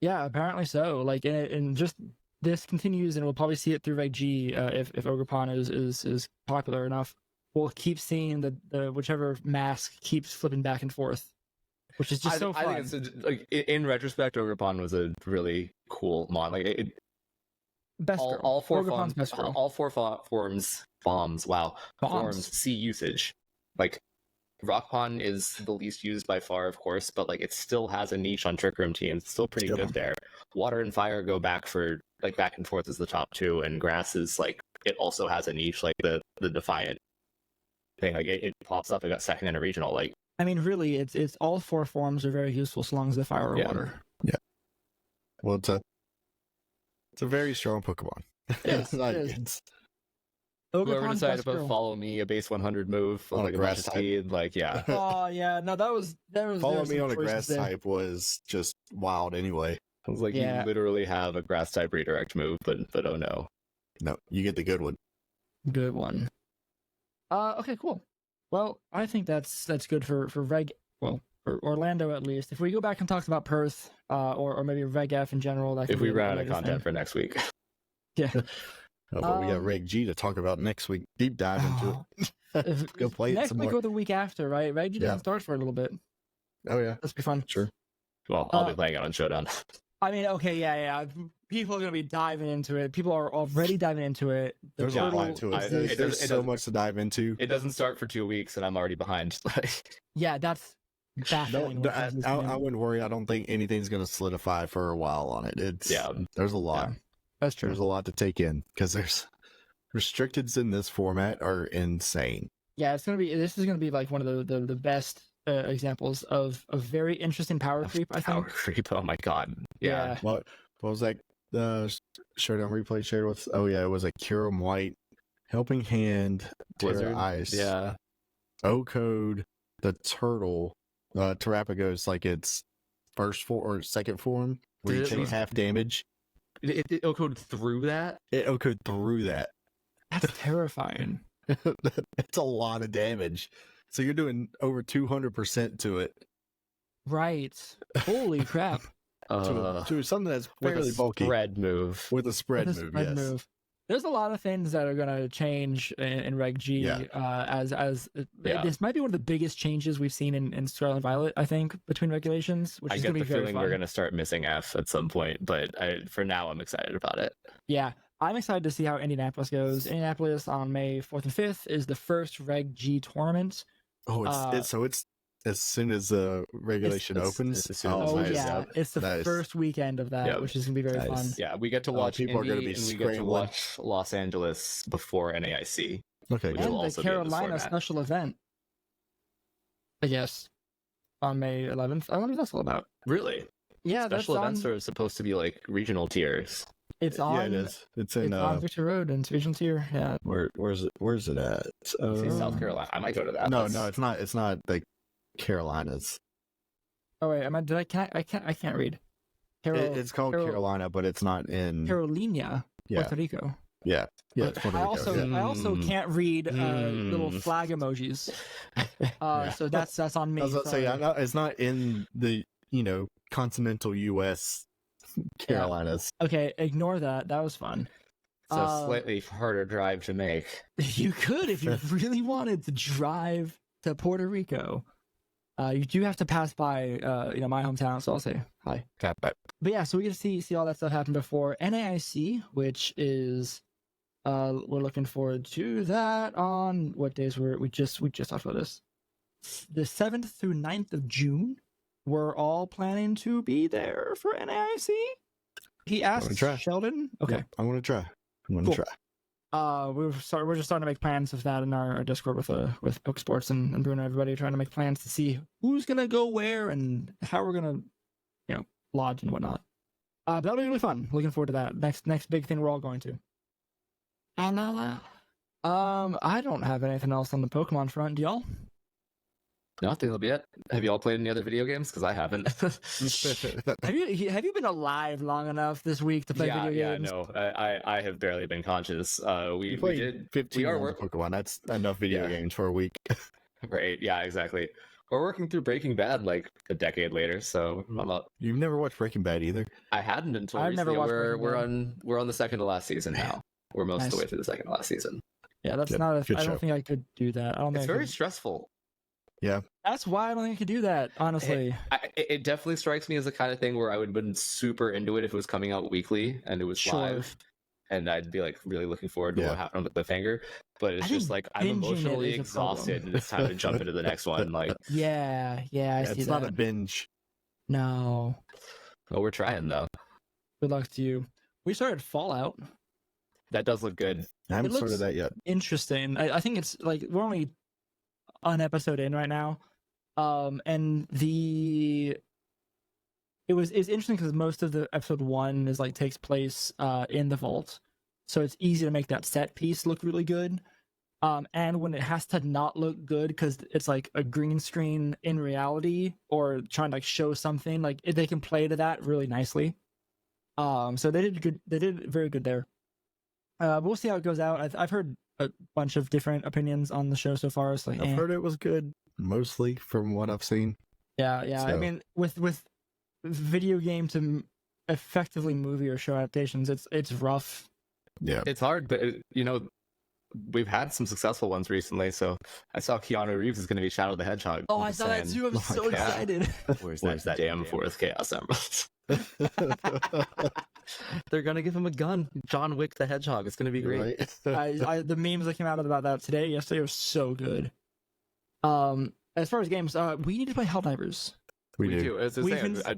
Yeah, apparently so. And just this continues, and we'll probably see it through Reg G if Ogerpon is popular enough. We'll keep seeing the whichever mask keeps flipping back and forth, which is just so fun. I think it's in retrospect, Ogerpon was a really cool mod. Best all four forms see usage. Rockpon is the least used by far, of course, but it still has a niche on Trick Room teams. It's still pretty good there. Water and Fire go back for back and forth as the top 2, and Grass is it also has a niche, the Defiant thing. It pops up. It got second in a regional. I mean, really, it's all 4 forms are very useful so long as they fire or water. Yeah. Well, it's a very strong Pokemon. Yes, Whoever decided to put Follow Me, a base 100 move on a grass speed, yeah. Oh yeah, no, that was Follow Me on a grass type was just wild anyway. It was you literally have a grass type redirect move, but oh no. No, you get the good one. Good one. Okay, cool. Well, I think that's good for Reg. Well, for Orlando at least. If we go back and talk about Perth, or maybe Reg F in general, if we run out of content for next week. Yeah. But we got Reg G to talk about next week. Deep dive into it. Go play next it some week more. or the week after, right? Reg G doesn't start for a little bit. Oh yeah, that'll be fun. Sure. Well, I'll be playing it on Showdown. I mean, okay, yeah. People are gonna be diving into it. People are already diving into it. There's a lot to it. There's so much to dive into. It doesn't start for 2 weeks, and I'm already behind. Yeah, that's baffling. I wouldn't worry. I don't think anything's gonna solidify for a while on it. There's a lot. Yeah, that's true. There's a lot to take in because there's restricteds in this format are insane. Yeah, this is gonna be one of the best examples of a very interesting power creep. I think power creep. Oh my god. Yeah. What was that? The Showdown replay shared with? Oh yeah, it was a Kyurem White, Helping Hand, Terra Ice. Yeah. O-Code, the turtle, Terrapagos its first form or second form where you take half damage. It O-Code through that? It O-Code through that. That's terrifying. It's a lot of damage. So you're doing over 200% to it. Right. Holy crap. To something that's fairly bulky. Spread move. With a spread move. There's a lot of things that are going to change in Reg G. This might be one of the biggest changes we've seen in Scarlet Violet, I think, between regulations, which is going to be very fun. I get the feeling we're going to start missing F at some point, but for now I'm excited about it. Yeah. I'm excited to see how Indianapolis goes. Indianapolis on May 4th and 5th is the first Reg G tournament. Oh, it's as soon as the regulation opens. It's the first weekend of that, which is gonna be very fun. Yeah, we get to watch people are going to be we get to watch Los Angeles before NAIC. Okay, and the Carolina special event, I guess, on May 11th. I wonder what that's all about. Really? Yeah, special events are supposed to be regional tiers. It's on. Yeah, it is. It's on Victor Road and it's regional tier. Yeah. Where's it at? South Carolina. I might go to that. No, it's not. It's not the Carolinas. Oh wait, I can't read. It's called Carolina, but it's not in Carolina, Puerto Rico. Yeah. But I also can't read little flag emojis. So that's on me. I was about to say, it's not in the continental U.S. Carolinas. Yeah. Okay, ignore that. That was fun. It's a slightly harder drive to make. You could if you really wanted to drive to Puerto Rico. You do have to pass by my hometown, so I'll say hi. But yeah, so we get to see all that stuff happen before NAIC, which is we're looking forward to that on what days we just talked about this. The 7th through 9th of June. We're all planning to be there for NAIC. He asked Sheldon. Okay, yeah, I'm gonna try. We're just starting to make plans of that in our Discord with Poke Sports and Bruno, everybody trying to make plans to see who's gonna go where and how we're gonna, lodge and whatnot. That'll be really fun. Looking forward to that. Next big thing we're all going to. And I don't have anything else on the Pokemon front. Do y'all? Nothing will be it. Have you all played any other video games? Because I haven't. Have you been alive long enough this week to play video games? Yeah, no. I have barely been conscious. We did 15 Pokemon. That's enough video games for a week. Right. Yeah. Exactly. We're working through Breaking Bad like a decade later, so I'm not. You've never watched Breaking Bad either? I hadn't until I've recently. Never watched We're on the second to last season now. We're most of the way through the second to last season. Yeah, that's not. I don't think I could do that. It's very stressful. Yeah, that's why I don't think I could do that. Honestly, it definitely strikes me as the kind of thing where I would have been super into it if it was coming out weekly and it was live, and I'd be like really looking forward to what happened with the cliffhanger. But it's just like I'm emotionally exhausted, and it's time to jump into the next one. Like, I see that. It's not a binge. No. Well, we're trying though. Good luck to you. We started Fallout. That does look good. I haven't started that yet. Interesting. I think it's like we're only an episode in right now, and it's interesting because most of the episode 1 is like takes place in the vault, so it's easy to make that set piece look really good. And when it has to not look good because it's like a green screen in reality or trying to like show something, like they can play to that really nicely. So they did good. They did very good there. We'll see how it goes out. I've heard a bunch of different opinions on the show so far. It's like I've heard it was good, mostly from what I've seen. Yeah. So. I mean, with video game to effectively movie or show adaptations, it's rough. Yeah, it's hard, but we've had some successful ones recently. So I saw Keanu Reeves is going to be Shadow the Hedgehog. Oh, I saw that too. I'm so excited. Where's that damn fourth Chaos Emerald? They're gonna give him a gun. John Wick the Hedgehog. It's gonna be great. Right. The memes that came out about that yesterday was so good. As far as games, we need to play Helldivers. We do. As I say,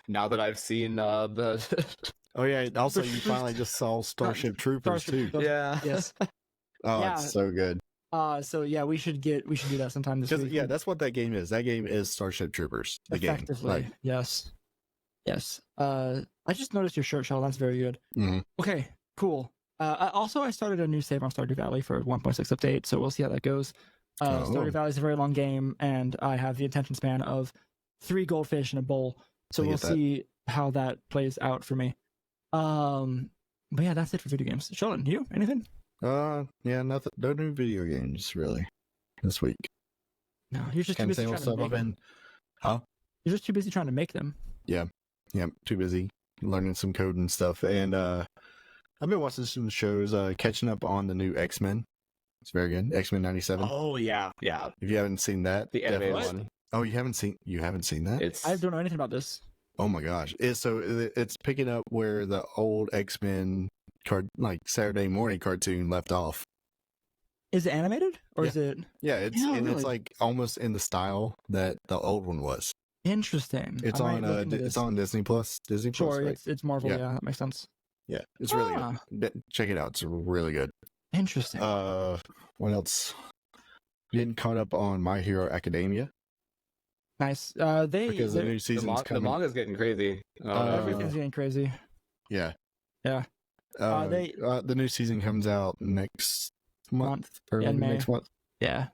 now that I've seen the. Oh yeah. Also, you finally just saw Starship Troopers too. Yeah. Yes. It's so good. So yeah, we should do that sometime this week. Yeah, that's what that game is. That game is Starship Troopers. The effectively, game. Yes. I just noticed your shirt, Shell. That's very good. Mm-hmm. Okay, cool. Also, I started a new save on Stardew Valley for 1.6 update, so we'll see how that goes. Stardew Valley is a very long game, and I have the attention span of 3 goldfish in a bowl, so we'll see how that plays out for me. But yeah, that's it for video games. Sheldon, you anything? Yeah, nothing. No new video games really this week. No, you're just too busy trying to make them. You're just too busy trying to make them. Yeah, too busy learning some code and stuff. And I've been watching some shows, catching up on the new X-Men. It's very good. X-Men 97. Oh yeah. If you haven't seen that, the animated one. Oh, you haven't seen that? I don't know anything about this. Oh my gosh! It's picking up where the old X-Men Saturday morning cartoon left off. Is it animated or is it? Yeah, it's like almost in the style that the old one was. Interesting. It's on Disney Plus. Sure, right? it's Marvel. Yeah, that makes sense. Yeah, it's really good. Check it out. It's really good. Interesting. What else? Getting caught up on My Hero Academia. Nice. Because the new season's coming. The manga's getting crazy. Everything's getting crazy. Yeah. Yeah. The new season comes out next month or next month. Yeah.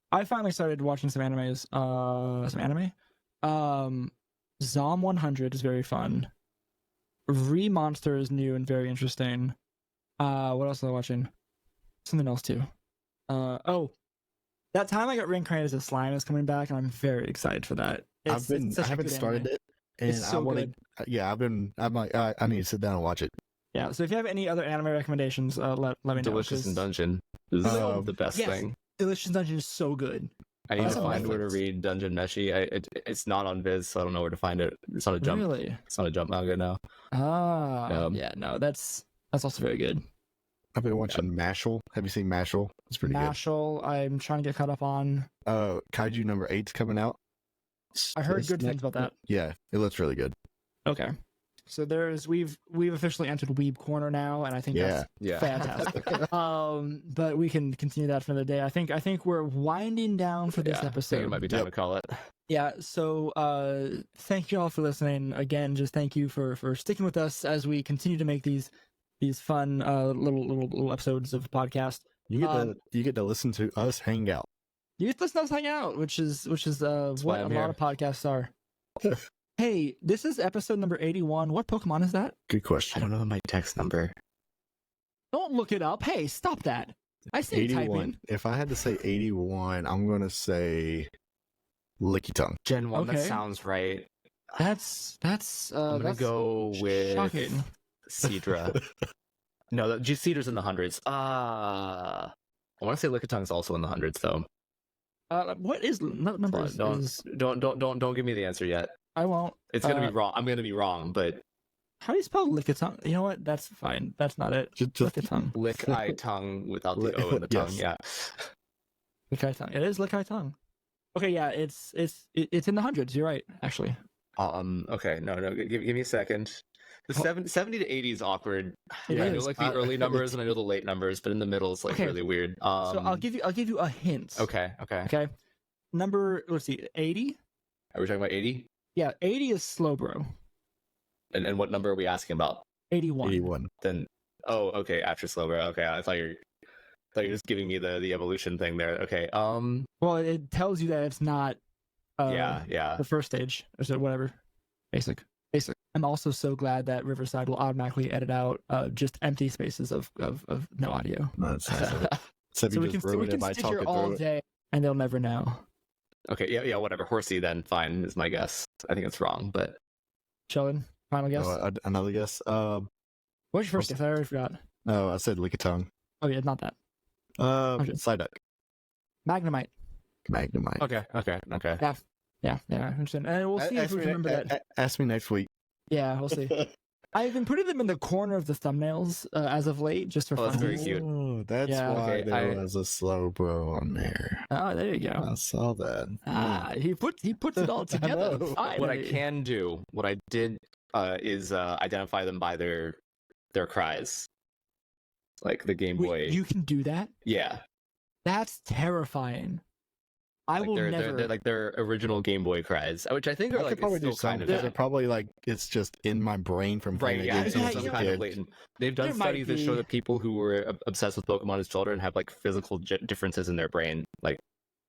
I finally started watching some animes. Zom 100 is very fun. Monster is new and very interesting. What else was I watching? Something else too. That time I got reincarnated as a slime is coming back, and I'm very excited for that. I haven't started it, and so I want to. Yeah, I'm like, I need to sit down and watch it. Yeah. So if you have any other anime recommendations, let me know. Delicious in Dungeon is the best thing. Delicious in Dungeon is so good. I need to find where to read Dungeon Meshi. It's not on Viz, so I don't know where to find it. It's on a jump. Really? It's on a jump manga now. Yeah. No, that's also very good. I've been watching Mashal. Have you seen Mashal? It's pretty good. Mashal, I'm trying to get caught up on. Kaiju number 8's coming out. I heard good things about that. Yeah, it looks really good. Okay. So we've officially entered Weeb Corner now, and I think that's fantastic. But we can continue that for another day. I think we're winding down for this episode. I think it might be time to call it. Yeah. So thank you all for listening. Again, just thank you for sticking with us as we continue to make these fun little episodes of the podcast. You get to listen to us hang out. You get to listen to us hang out, which is what a lot of podcasts are. Hey, this is episode number 81. What Pokemon is that? Good question. I don't know my text number. Don't look it up. Hey, stop that. I see 81. typing. If I had to say 81, I'm going to say Lickitung. Gen 1, Okay. that sounds right. That's I'm going to go with shocking. Seadra. No, Seadra's in the hundreds. I want to say Lickitung's also in the hundreds, though. What is number? Don't give me the answer yet. I won't. It's gonna be wrong. I'm gonna be wrong, but how do you spell Lickitung? You know what? That's fine. That's not it. Lickitung. Lick-I-tongue without the O in the tongue. Yeah. Lick-I-tongue. It is Lick-I-tongue. Okay, yeah, it's in the hundreds. You're right, actually. Okay. No. Give me a second. The 70 to 80 is awkward. It I know is. like the early numbers and I know the late numbers, but in the middle is like really weird. So I'll give you a hint. Okay. Okay. Number, let's see, 80. Are we talking about 80? Yeah, 80 is Slowbro. And what number are we asking about? 81. 81. Then okay, after Slowbro. Okay, I thought you're just giving me the evolution thing there. Okay. Well, it tells you that it's not the first stage or so whatever. Basic. I'm also so glad that Riverside will automatically edit out just empty spaces of no audio. That's so we can sit here all day and they'll never know. Okay, yeah, whatever. Horsey then, fine, is my guess. I think it's wrong, but Sheldon, final guess. Another guess. What's your first guess? I already forgot. No, I said Lickitung. Oh yeah, not that. Psyduck. Magnemite. Okay. Yeah, I understand. And we'll see if we remember that. Ask me next week. Yeah, we'll see. I've been putting them in the corner of the thumbnails as of late, just for fun. That's very cute. Oh, that's why there was a Slowbro on there. Oh, there you go. I saw that. He puts it all together. What I can do, what I did, is identify them by their cries, like the Game Boy. You can do that? Yeah. That's terrifying. I will never. They're like their original Game Boy cries, which I think are I like could probably do kind of. They're probably like it's just in my brain from playing the game since some a kind of kid. latent. They've done studies that show that people who were obsessed with Pokemon as children have like physical differences in their brain. Like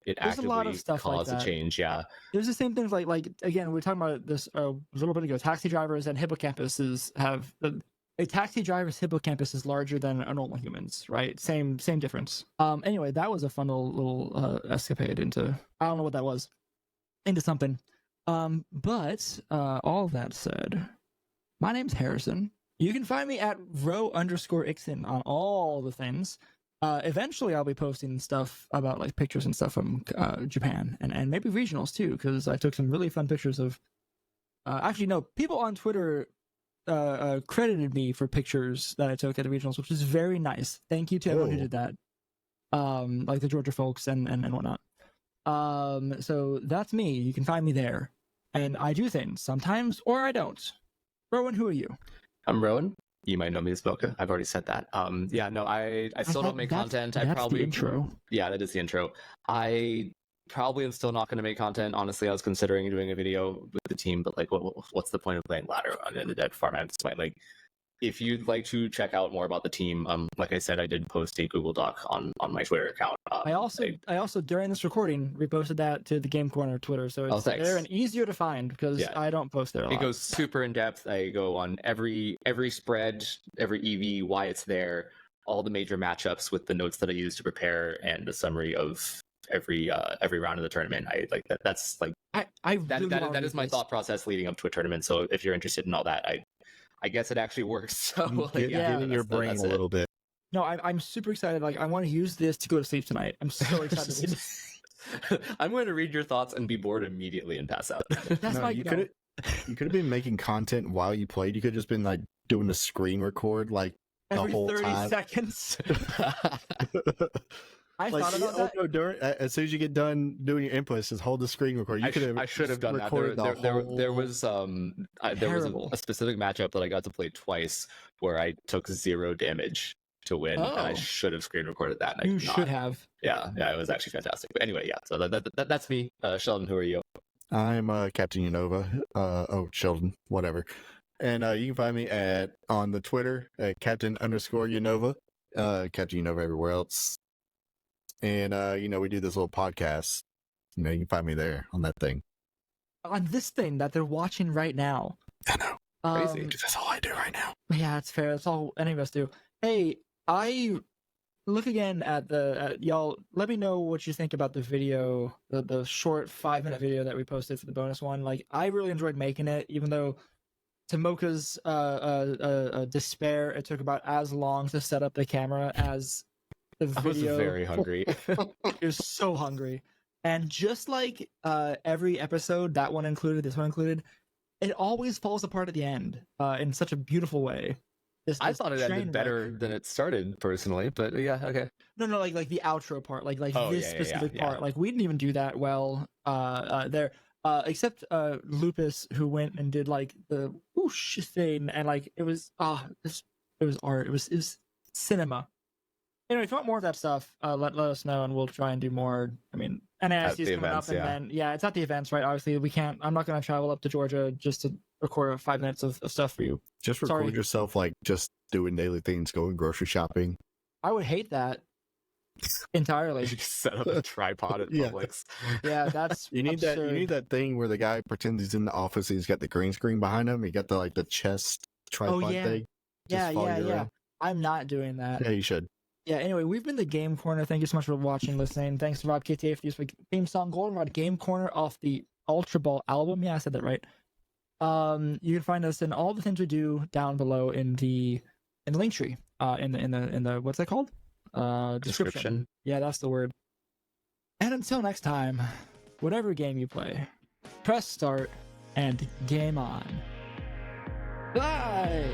it There's a lot of actively stuff like causes a that. change. Yeah. There's the same things like again we were talking about this a little bit ago. Taxi drivers and hippocampuses have a taxi driver's hippocampus is larger than a normal human's, right? Same difference. Anyway, that was a fun little escapade into I don't know what that was. Into something. But all that said, my name's Harrison. You can find me at row_ixon on all the things. Eventually I'll be posting stuff about like pictures and stuff from Japan and maybe regionals too, because I took some really fun pictures of actually no, people on Twitter credited me for pictures that I took at the regionals, which is very nice. Thank you to everyone who did that. Like the Georgia folks and whatnot. So that's me. You can find me there. And I do things sometimes or I don't. Rowan, who are you? I'm Rowan. You might know me as Boca. I've already said that. I still don't make content. That's the intro. Yeah, that is the intro. I probably am still not going to make content. Honestly, I was considering doing a video with the team, but like, what's the point of playing ladder in the dead farm at this point? Like, if you'd like to check out more about the team, like I said, I did post a Google Doc on my Twitter account. I also during this recording reposted that to the Game Corner Twitter, so it's there and easier to find because I don't post there a lot. It goes super in depth. I go on every spread, every EV, why it's there, all the major matchups with the notes that I use to prepare and a summary of every round of the tournament. I like that. That's like that is my thought process leading up to a tournament. So if you're interested in all that, I guess it actually works. So get in your brain a little bit. No, I'm super excited. Like I want to use this to go to sleep tonight. I'm so excited. I'm going to read your thoughts and be bored immediately and pass out. That's my goal. You could have been making content while you played. You could have just been like doing a screen record like every the whole 30 time. seconds. I thought about that. No, as soon as you get done doing your inputs, just hold the screen record. I should have done that. There was a specific matchup that I got to play twice where I took 0 damage to win, and I should have screen recorded that. And should have. Yeah, it was actually fantastic. But anyway, yeah. So that's me. Sheldon, who are you? I'm Captain Unova. Sheldon, whatever. And you can find me on the Twitter at Captain_Unova. Captain Unova everywhere else. And we do this little podcast. You can find me there on that thing. On this thing that they're watching right now. I know. Crazy. That's all I do right now. Yeah, it's fair. That's all any of us do. Hey, I look again at y'all. Let me know what you think about the video, the short 5-minute video that we posted for the bonus one. Like, I really enjoyed making it, even though to Mocha's despair, it took about as long to set up the camera as the video. I was very hungry. It was so hungry, and just like every episode, that one included, this one included, it always falls apart at the end in such a beautiful way. I thought it ended better than it started, personally, but yeah, okay. No, like the outro part, like this specific part. Like, we didn't even do that well there, except Lupus, who went and did like the whoosh thing, and like it was it was art. It was cinema. Anyway, if you want more of that stuff, let us know, and we'll try and do more. I mean, NAIC is coming up, and then it's at the events, right? Obviously, we can't. I'm not going to travel up to Georgia just to record 5 minutes of stuff for you. Just record yourself, like just doing daily things, going grocery shopping. I would hate that entirely. You just set up a tripod at Publix. Yeah, that's you need absurd. that. You need that thing where the guy pretends he's in the office. And he's got the green screen behind him. He got the chest tripod thing. Yeah. I'm not doing that. Yeah, you should. Yeah, anyway, we've been the Game Corner. Thank you so much for watching, listening. Thanks to Rob KTA for the theme song Goldenrod Game Corner off the Ultra Ball album. Yeah, I said that right. You can find us in all the things we do down below in the link tree. In the what's that called? Description. Yeah, that's the word. And until next time, whatever game you play, press start and game on. Bye!